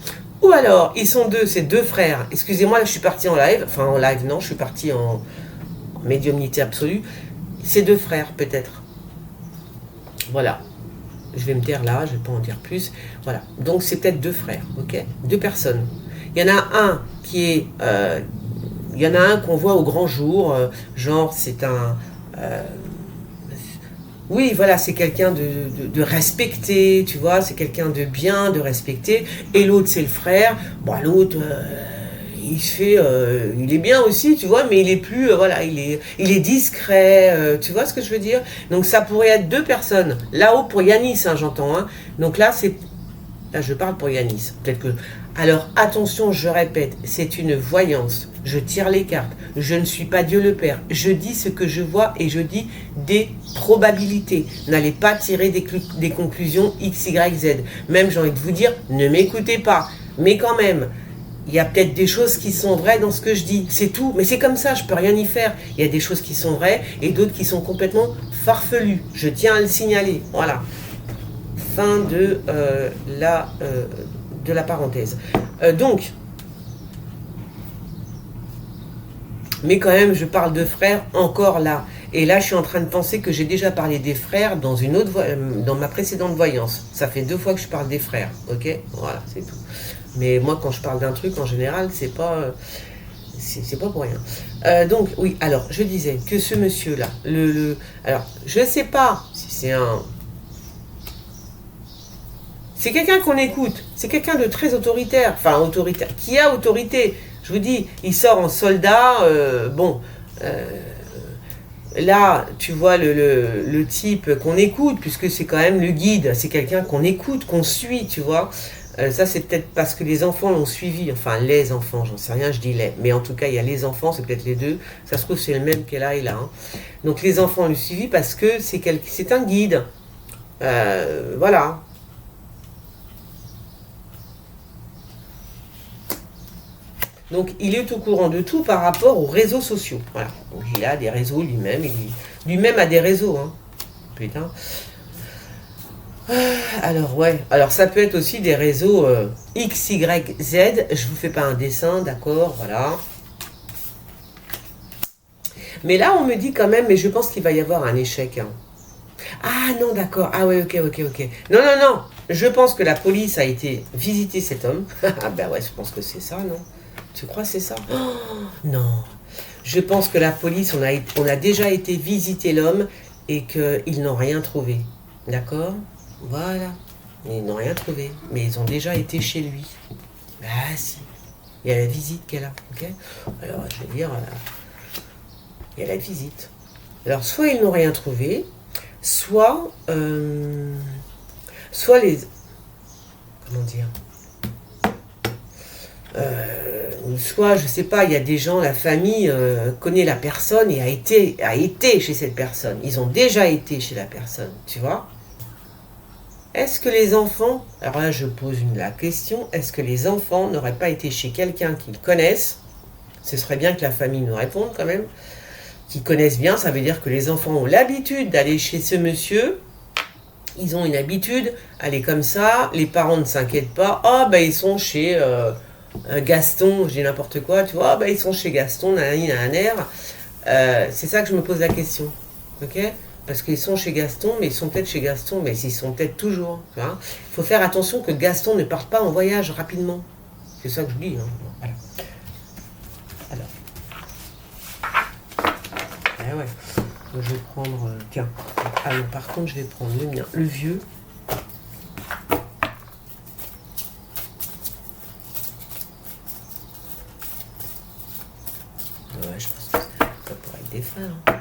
Ou alors, ils sont deux, c'est deux frères. Excusez-moi, là, je suis partie en live. Enfin, en live, non, je suis partie en médiumnité absolue. C'est deux frères, peut-être. Voilà, je vais me taire là, je ne vais pas en dire plus. Voilà, donc c'est peut-être deux frères, ok? Deux personnes. Il y en a un qui est... il y en a un qu'on voit au grand jour, genre c'est un... oui, voilà, c'est quelqu'un de respecté, tu vois, c'est quelqu'un de bien, de respecté. Et l'autre, c'est le frère. Bon, l'autre... il est bien aussi, tu vois, mais il est plus, voilà, il est discret, tu vois ce que je veux dire? Donc ça pourrait être deux personnes. Là-haut pour Yanis, hein, j'entends. Hein. Donc là, je parle pour Yanis. Peut-être que. Alors attention, je répète, c'est une voyance. Je tire les cartes. Je ne suis pas Dieu le Père. Je dis ce que je vois et je dis des probabilités. N'allez pas tirer des conclusions X, Y, Z. Même j'ai envie de vous dire, ne m'écoutez pas. Mais quand même. Il y a peut-être des choses qui sont vraies dans ce que je dis, c'est tout. Mais c'est comme ça, je peux rien y faire. Il y a des choses qui sont vraies et d'autres qui sont complètement farfelues. Je tiens à le signaler. Voilà. Fin de la parenthèse. Donc, mais quand même, je parle de frères encore là. Et là, je suis en train de penser que j'ai déjà parlé des frères dans dans ma précédente voyance. Ça fait 2 fois que je parle des frères, ok? Voilà, c'est tout. Mais moi, quand je parle d'un truc, en général, c'est pas pour rien. Donc, oui, alors, je disais que ce monsieur-là, alors, je ne sais pas si c'est un... C'est quelqu'un qu'on écoute. C'est quelqu'un de très autoritaire. Enfin, autoritaire. Qui a autorité? Je vous dis, il sort en soldat. Là, tu vois le type qu'on écoute, puisque c'est quand même le guide. C'est quelqu'un qu'on écoute, qu'on suit, tu vois. Ça, c'est peut-être parce que les enfants l'ont suivi. Enfin, les enfants, j'en sais rien, je dis les. Mais en tout cas, il y a les enfants, c'est peut-être les deux. Ça se trouve, c'est le même qu'elle a et là. Hein. Donc, les enfants l'ont suivi parce que c'est un guide. Voilà. Donc, il est au courant de tout par rapport aux réseaux sociaux. Voilà. Donc, il a des réseaux lui-même. Lui-même a des réseaux. Hein. Putain. Alors ouais, alors ça peut être aussi des réseaux X, Y, Z, je vous fais pas un dessin, d'accord, voilà. Mais là on me dit quand même, mais je pense qu'il va y avoir un échec. Hein. Ah non, d'accord, ah ouais, ok. Non, Je pense que la police a été visiter cet homme. Ah ben ouais, je pense que c'est ça, non? Tu crois que c'est ça? Oh, non. Je pense que la police, on a déjà été visiter l'homme et qu'ils n'ont rien trouvé. D'accord? Voilà. Ils n'ont rien trouvé. Mais ils ont déjà été chez lui. Ah si. Il y a la visite qu'elle a. Ok? Alors, je vais dire, il y a la visite. Alors, soit ils n'ont rien trouvé, soit les... Comment dire, soit, je sais pas, il y a des gens, la famille connaît la personne et a été chez cette personne. Ils ont déjà été chez la personne, tu vois. Est-ce que les enfants, alors là je pose la question, est-ce que les enfants n'auraient pas été chez quelqu'un qu'ils connaissent? Ce serait bien que la famille nous réponde quand même. Qu'ils connaissent bien, ça veut dire que les enfants ont l'habitude d'aller chez ce monsieur. Ils ont une habitude, aller comme ça, les parents ne s'inquiètent pas. Ah ben ils sont chez Gaston, je dis n'importe quoi, tu vois, ah ben ils sont chez Gaston, nanani, nananer. C'est ça que je me pose la question, ok? Parce qu'ils sont chez Gaston, mais ils sont peut-être chez Gaston, mais ils sont peut-être toujours, tu vois. Il faut faire attention que Gaston ne parte pas en voyage rapidement. C'est ça que je dis, hein. Voilà. Alors. Ouais. Donc, je vais prendre... tiens. Alors, par contre, je vais prendre le mien. Le vieux. Ouais, je pense que ça pourrait être des frères. Hein.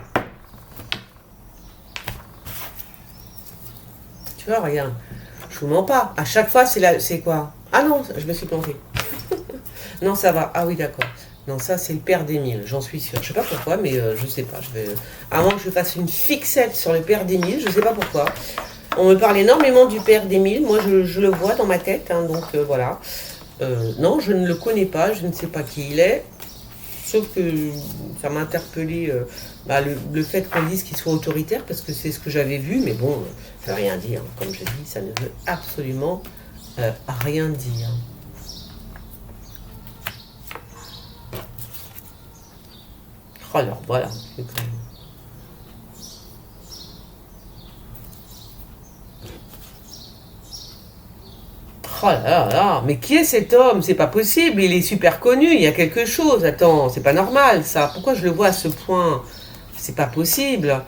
Tu vois, regarde. Je vous mens pas. À chaque fois, c'est quoi? Ah non, je me suis plantée. Non, ça va. Ah oui, d'accord. Non, ça, c'est le père d'Émile, j'en suis sûre. Je sais pas pourquoi, mais je sais pas. À moins que je fasse une fixette sur le père d'Émile, je sais pas pourquoi. On me parle énormément du père d'Émile. Moi, je le vois dans ma tête, hein, donc voilà. Non, je ne le connais pas, je ne sais pas qui il est. Sauf que ça m'a interpellé le fait qu'on dise qu'il soit autoritaire, parce que c'est ce que j'avais vu, mais bon, ça ne veut rien dire. Comme je dis, ça ne veut absolument rien dire. Alors voilà, c'est quand même... Oh là là, mais qui est cet homme? C'est pas possible, il est super connu, il y a quelque chose. Attends, c'est pas normal ça. Pourquoi je le vois à ce point? C'est pas possible.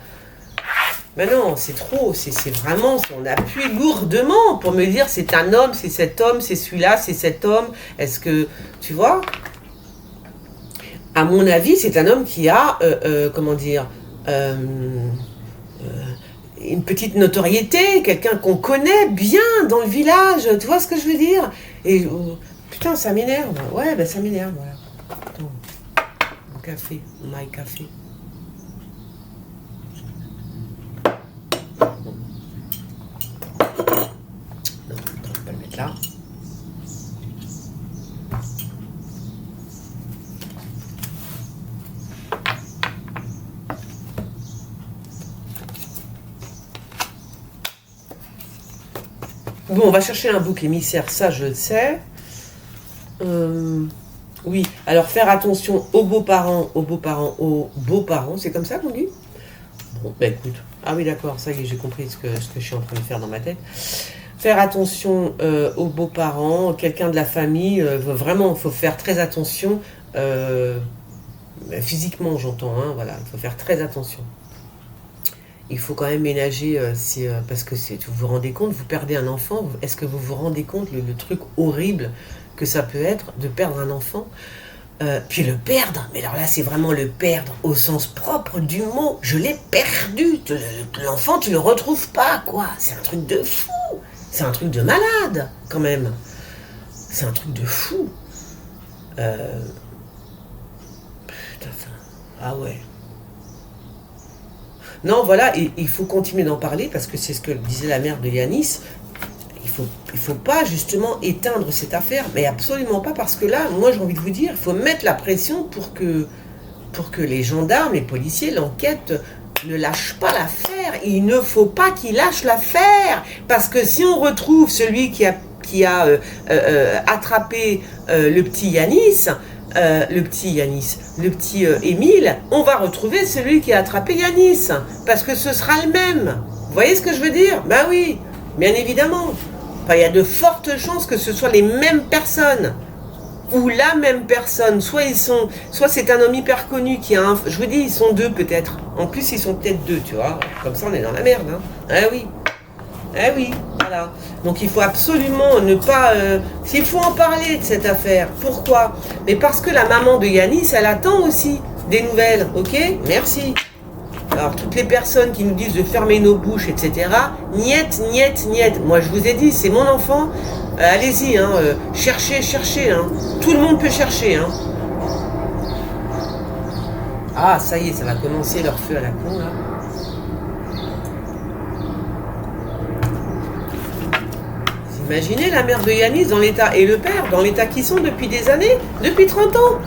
Mais non, c'est trop, c'est vraiment, on appuie lourdement pour me dire c'est un homme, c'est cet homme, c'est celui-là, c'est cet homme. Est-ce que, tu vois? À mon avis, c'est un homme qui a, comment dire, une petite notoriété, quelqu'un qu'on connaît bien dans le village, tu vois ce que je veux dire? Et putain, ça m'énerve. Ouais, ben ça m'énerve, voilà. Attends, mon café, my café. Non, attends, je vais pas le mettre là. Bon, on va chercher un bouc émissaire, ça je le sais. Oui, alors faire attention aux beaux-parents, c'est comme ça qu'on dit? Bon, bah écoute, ah oui d'accord, ça y est, j'ai compris ce que je suis en train de faire dans ma tête. Faire attention aux beaux-parents, quelqu'un de la famille, vraiment, il faut faire très attention, physiquement j'entends, hein, voilà, il faut faire très attention. Il faut quand même ménager, parce que vous vous rendez compte, vous perdez un enfant, est-ce que vous vous rendez compte le truc horrible que ça peut être de perdre un enfant, puis le perdre, mais alors là c'est vraiment le perdre au sens propre du mot, je l'ai perdu, l'enfant tu le retrouves pas, quoi, c'est un truc de fou, c'est un truc de malade quand même, c'est un truc de fou. Putain, ah ouais. Non, voilà, il faut continuer d'en parler parce que c'est ce que disait la mère de Yanis. Il faut pas justement éteindre cette affaire, mais absolument pas, parce que là, moi j'ai envie de vous dire, il faut mettre la pression pour que les gendarmes, les policiers, l'enquête ne lâchent pas l'affaire. Il ne faut pas qu'ils lâchent l'affaire, parce que si on retrouve celui qui a attrapé le petit Yanis, le petit Émile, on va retrouver celui qui a attrapé Yanis, parce que ce sera le même. Vous voyez ce que je veux dire? Ben oui, bien évidemment. Enfin, il y a de fortes chances que ce soit les mêmes personnes. Ou la même personne. Soit c'est un homme hyper connu qui a un... Je vous dis, ils sont deux peut-être. En plus, ils sont peut-être deux, tu vois. Comme ça, on est dans la merde. Hein. Ah oui. Ah oui, voilà. Donc il faut absolument ne pas... Il faut en parler de cette affaire. Pourquoi? Mais parce que la maman de Yanis, elle attend aussi des nouvelles. Ok? Merci. Alors, toutes les personnes qui nous disent de fermer nos bouches, etc., niet, niet, niet. Moi, je vous ai dit, c'est mon enfant. Allez-y, hein, cherchez, cherchez. Hein. Tout le monde peut chercher. Hein. Ah, ça y est, ça va commencer leur feu à la con, là. Vous imaginez la mère de Yanis dans l'état, et le père dans l'état qu'ils sont depuis des années, depuis 30 ans.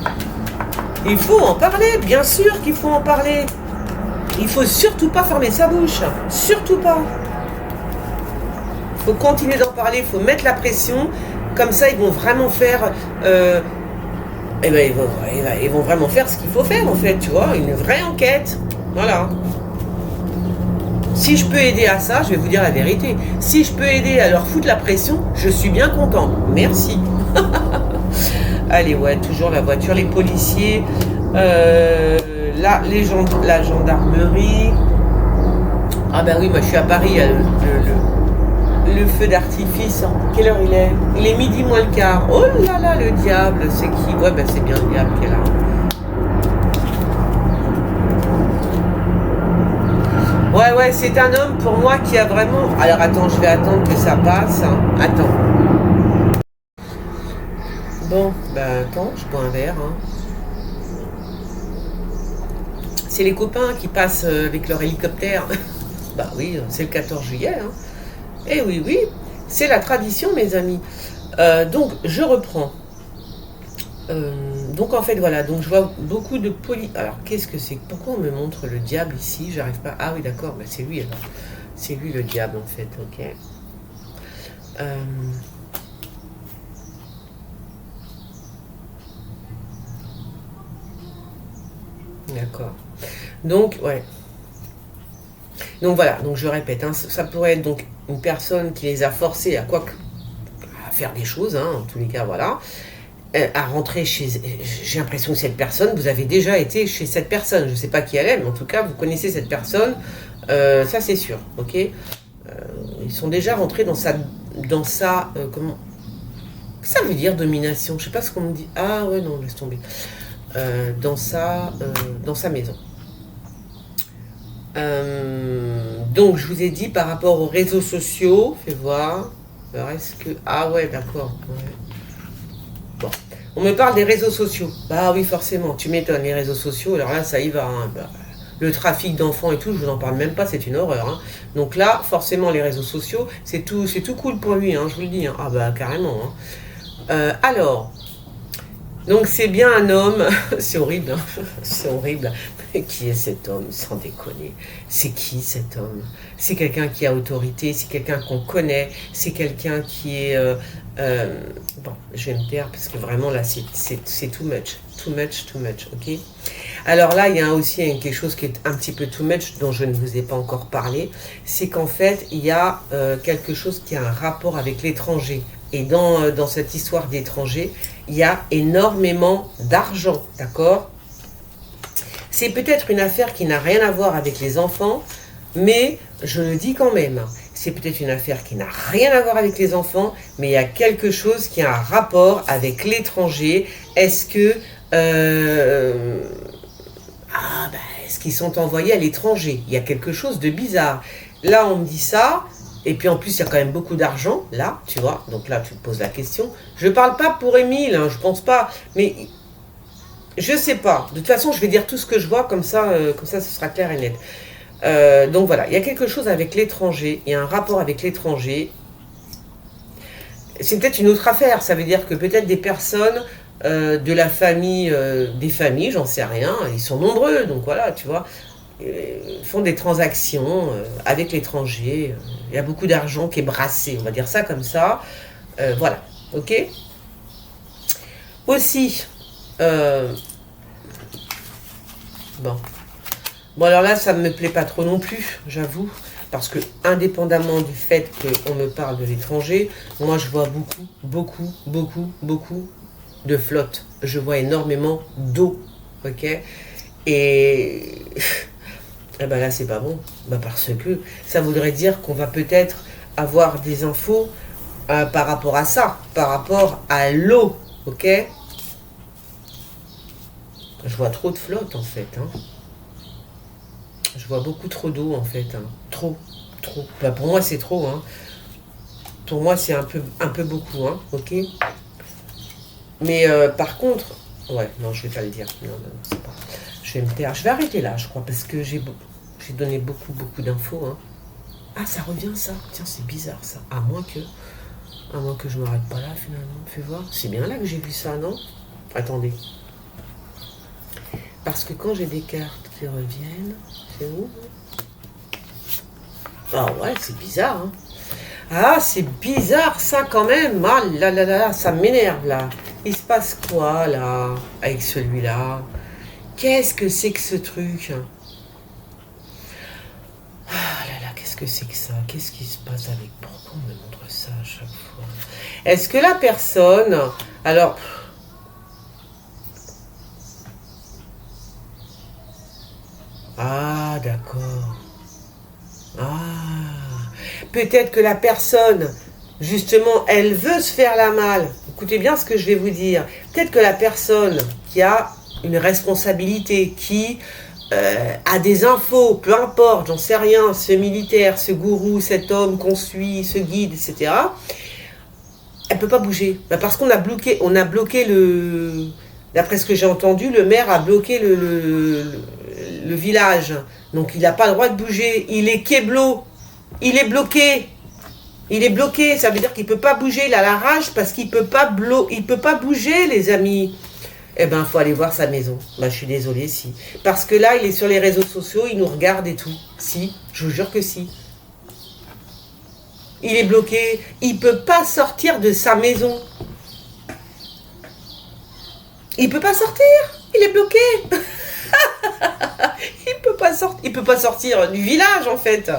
Il faut en parler, bien sûr qu'il faut en parler. Il faut surtout pas fermer sa bouche. Surtout pas. Il faut continuer d'en parler, il faut mettre la pression. Comme ça, ils vont vraiment faire... ils vont vraiment faire ce qu'il faut faire, en fait, tu vois. Une vraie enquête. Voilà. Si je peux aider à ça, je vais vous dire la vérité. Si je peux aider à leur foutre la pression, je suis bien content. Merci. Allez, ouais, toujours la voiture, les policiers... la gendarmerie. Ah ben oui, moi je suis à Paris, il y a le feu d'artifice. Quelle heure il est? Il est midi moins le quart. Oh là là, le diable, c'est qui? Ouais, ben c'est bien le diable qui est là. Ouais, c'est un homme pour moi qui a vraiment... Alors attends, je vais attendre que ça passe. Attends. Bon, ben attends, je bois un verre. Hein. C'est les copains qui passent avec leur hélicoptère. Bah oui, c'est le 14 juillet. Hein. Eh oui, c'est la tradition, mes amis. Donc, je reprends. Donc, en fait, voilà. Donc, je vois beaucoup de Alors, qu'est-ce que c'est? Pourquoi on me montre le diable ici? J'arrive pas... Ah oui, d'accord. Bah, c'est lui, alors. C'est lui, le diable, en fait. Ok. D'accord. Donc, ouais. Donc voilà, donc je répète, hein, ça pourrait être donc une personne qui les a forcés à faire des choses, hein, en tous les cas, voilà, à rentrer chez... J'ai l'impression que cette personne, vous avez déjà été chez cette personne, je ne sais pas qui elle est, mais en tout cas, vous connaissez cette personne, ça c'est sûr, ok. Ils sont déjà rentrés dans sa comment... Qu'est-ce que ça veut dire, domination? Je ne sais pas ce qu'on me dit. Ah ouais, non, laisse tomber. Dans sa maison. Donc je vous ai dit par rapport aux réseaux sociaux, fais voir. Alors est-ce que... Ah ouais, d'accord. Ouais. Bon. On me parle des réseaux sociaux. Bah oui, forcément, tu m'étonnes, les réseaux sociaux, alors là, ça y va. Hein. Bah, le trafic d'enfants et tout, je vous en parle même pas, c'est une horreur. Hein. Donc là, forcément, les réseaux sociaux, c'est tout cool pour lui, hein, je vous le dis. Hein. Ah bah carrément. Hein. Alors... Donc c'est bien un homme, c'est horrible, hein, c'est horrible. Mais qui est cet homme, sans déconner? C'est qui cet homme? C'est quelqu'un qui a autorité, c'est quelqu'un qu'on connaît, c'est quelqu'un qui est... bon, je vais me taire parce que vraiment là c'est too much, ok? Alors là, il y a aussi quelque chose qui est un petit peu too much, dont je ne vous ai pas encore parlé, c'est qu'en fait, il y a quelque chose qui a un rapport avec l'étranger. Et dans cette histoire d'étranger, il y a énormément d'argent, d'accord? C'est peut-être une affaire qui n'a rien à voir avec les enfants, mais je le dis quand même. C'est peut-être une affaire qui n'a rien à voir avec les enfants, mais il y a quelque chose qui a un rapport avec l'étranger. Est-ce que... est-ce qu'ils sont envoyés à l'étranger? Il y a quelque chose de bizarre. Là, on me dit ça... Et puis en plus, il y a quand même beaucoup d'argent, là, tu vois. Donc là, tu te poses la question. Je ne parle pas pour Émile, hein, je pense pas. Mais je sais pas. De toute façon, je vais dire tout ce que je vois, comme ça ce sera clair et net. Donc voilà, il y a quelque chose avec l'étranger. Il y a un rapport avec l'étranger. C'est peut-être une autre affaire. Ça veut dire que peut-être des personnes de la famille, des familles, j'en sais rien. Ils sont nombreux, donc voilà, tu vois. Font des transactions avec l'étranger. Il y a beaucoup d'argent qui est brassé, on va dire ça comme ça. Voilà, ok. Aussi, bon, alors là, ça ne me plaît pas trop non plus, j'avoue. parce que indépendamment du fait qu'on me parle de l'étranger, moi je vois beaucoup de flotte. Je vois énormément d'eau, ok? Et eh ben là c'est pas bon, parce que ça voudrait dire qu'on va peut-être avoir des infos par rapport à ça, par rapport à l'eau, ok? Je vois trop de flotte en fait, hein. Je vois beaucoup trop d'eau en fait, hein. Trop. Pour moi c'est trop, hein. Pour moi c'est un peu beaucoup, hein, ok? Mais par contre, ouais, non, je vais pas le dire. Non, c'est pas. Je vais me taire. Je vais arrêter là, je crois, parce que j'ai donné beaucoup d'infos, hein. Ah, ça revient ça. Tiens, c'est bizarre ça. À moins que je m'arrête pas là finalement. Fais voir. C'est bien là que j'ai vu ça, non? Attendez. Parce que quand j'ai des cartes qui reviennent, c'est où? Ah ouais, c'est bizarre, hein. Ah, c'est bizarre ça quand même. Ah là là là, ça m'énerve là. Il se passe quoi là avec celui-là? Qu'est-ce que c'est que ce truc? Ah là là, qu'est-ce que c'est que ça? Qu'est-ce qui se passe avec... Pourquoi on me montre ça à chaque fois? Est-ce que la personne... Alors... Ah, d'accord. Ah... Peut-être que la personne, justement, elle veut se faire la malle. Écoutez bien ce que je vais vous dire. Peut-être que la personne qui a une responsabilité, qui a des infos, peu importe, j'en sais rien, ce militaire, ce gourou, cet homme qu'on suit, ce guide, etc., elle ne peut pas bouger. Parce qu'on a bloqué, le... D'après ce que j'ai entendu, le maire a bloqué le village. Donc il n'a pas le droit de bouger. Il est kéblo. Il est bloqué. Il est bloqué. Ça veut dire qu'il ne peut pas bouger. Il a la rage parce qu'il peut pas bouger, les amis. Eh ben, il faut aller voir sa maison. Je suis désolée, si. Parce que là, il est sur les réseaux sociaux, il nous regarde et tout. Si, je vous jure que si. Il est bloqué. Il ne peut pas sortir de sa maison. Il ne peut pas sortir. Il est bloqué. Il peut pas sortir du village, en fait.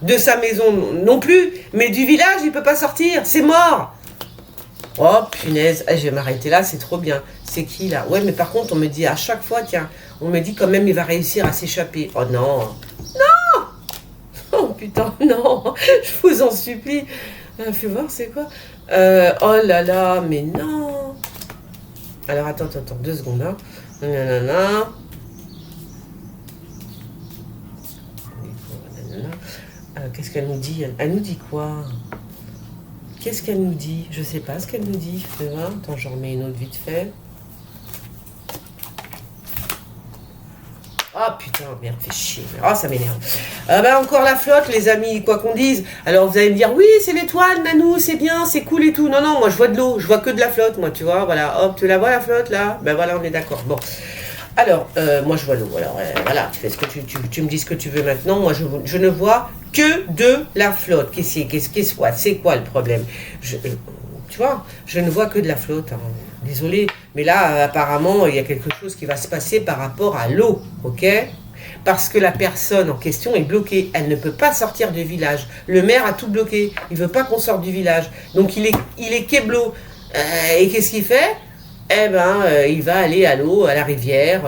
De sa maison non plus. Mais du village, il ne peut pas sortir. C'est mort. Oh, punaise. Je vais m'arrêter là, c'est trop bien. C'est qui, là? Ouais, mais par contre, on me dit à chaque fois, tiens, on me dit quand même, il va réussir à s'échapper. Oh, non. Non. Oh, putain, non. Je vous en supplie. Fais voir, c'est quoi? Oh là là, mais non. Alors, attends, 2 secondes, hein. Nanana. Qu'est-ce qu'elle nous dit? Elle nous dit quoi? Qu'est-ce qu'elle nous dit? Je sais pas ce qu'elle nous dit. Fais voir. Attends, j'en remets une autre vite fait. Oh putain, merde, fait chier. Oh, ça m'énerve. Encore la flotte, les amis, quoi qu'on dise. Alors, vous allez me dire, oui, c'est l'étoile, Nanou, c'est bien, c'est cool et tout. Non, non, moi, je vois de l'eau. Je vois que de la flotte, moi, tu vois. Voilà, hop, tu la vois, la flotte, là? Ben voilà, on est d'accord. Bon. Alors, moi, je vois l'eau. Alors, voilà, tu fais ce que tu me dis ce que tu veux maintenant. Moi, je ne vois que de la flotte. C'est quoi le problème? Tu vois, je ne vois que de la flotte, hein. Désolée, mais là, apparemment, il y a quelque chose qui va se passer par rapport à l'eau, ok? Parce que la personne en question est bloquée. Elle ne peut pas sortir du village. Le maire a tout bloqué. Il ne veut pas qu'on sorte du village. Donc, il est kéblo. Et qu'est-ce qu'il fait? Eh ben, il va aller à l'eau, à la rivière.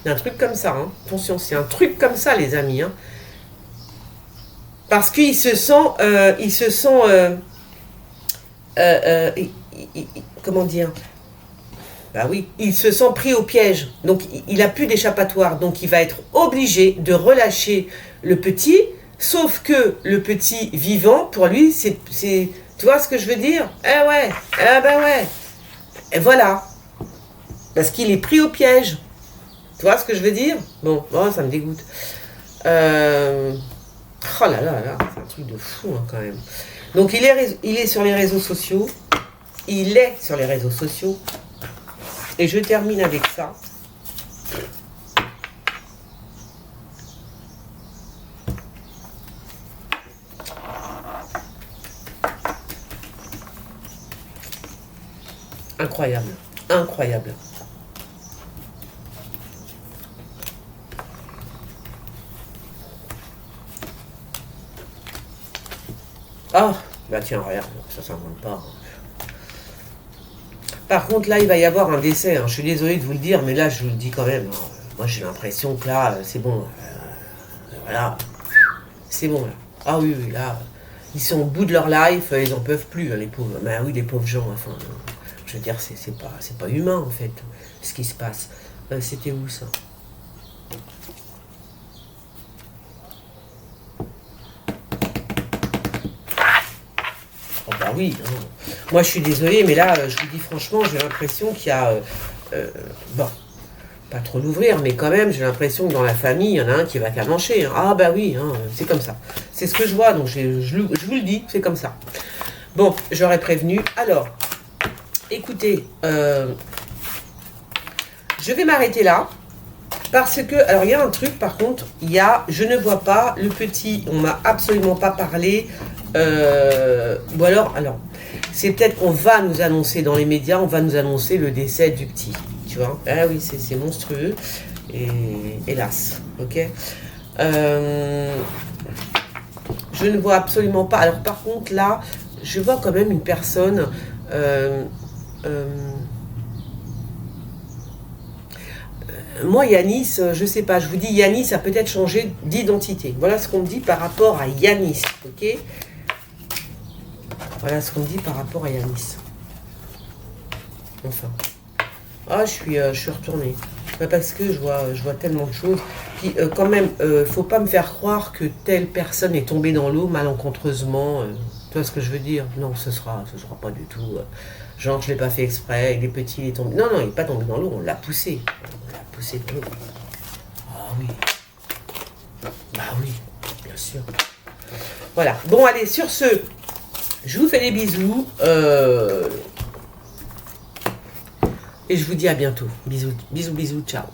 Un truc comme ça, hein. Attention, c'est un truc comme ça, les amis, hein. Parce qu'il se sent... comment dire? Bah oui, il se sent pris au piège. Donc, il n'a plus d'échappatoire. Donc, il va être obligé de relâcher le petit. Sauf que le petit vivant, pour lui, c'est... Tu vois ce que je veux dire? Eh ouais, ouais. Et voilà. Parce qu'il est pris au piège. Tu vois ce que je veux dire? Bon, ça me dégoûte. Oh là là là, c'est un truc de fou, hein, quand même. Donc, il est sur les réseaux sociaux. Il est sur les réseaux sociaux. Et je termine avec ça. Incroyable. Incroyable. Ah, bah tiens, regarde, ça ne monte pas. Par contre, là, il va y avoir un décès. Hein. Je suis désolée de vous le dire, mais là, je vous le dis quand même. Hein. Moi, j'ai l'impression que là, c'est bon. Voilà. C'est bon, là. Ah oui, oui, là, ils sont au bout de leur life, ils n'en peuvent plus, hein, les pauvres. Mais oui, les pauvres gens, enfin, je veux dire, c'est pas humain, en fait, ce qui se passe. C'était où, ça? Oh bah oui, hein. Moi je suis désolée, mais là, je vous dis franchement, j'ai l'impression qu'il y a... bon, pas trop l'ouvrir, mais quand même, j'ai l'impression que dans la famille, il y en a un qui va camancher. Hein. Ah bah oui, hein, c'est comme ça. C'est ce que je vois, donc je vous le dis, c'est comme ça. Bon, j'aurais prévenu. Alors, écoutez, je vais m'arrêter là. Parce que, alors il y a un truc par contre, je ne vois pas le petit, on m'a absolument pas parlé, ou alors, c'est peut-être qu'on va nous annoncer dans les médias, on va nous annoncer le décès du petit, tu vois. Ah oui, c'est monstrueux, et hélas, ok. Je ne vois absolument pas, alors par contre là, je vois quand même une personne, moi, Yanis, je sais pas, je vous dis, Yanis a peut-être changé d'identité. Voilà ce qu'on me dit par rapport à Yanis, ok? Voilà ce qu'on me dit par rapport à Yanis. Enfin. Ah, je suis retournée. Parce que je vois tellement de choses. Puis, quand même, faut pas me faire croire que telle personne est tombée dans l'eau malencontreusement. Tu vois ce que je veux dire? Non, ce sera pas du tout... genre, je l'ai pas fait exprès, il est petit, il est tombé... Non, il n'est pas tombé dans l'eau, on l'a poussé. On l'a poussé dans l'eau. Ah oui. Bah oui, bien sûr. Voilà. Bon, allez, sur ce, je vous fais des bisous. Et je vous dis à bientôt. Bisous, bisous, bisous, ciao.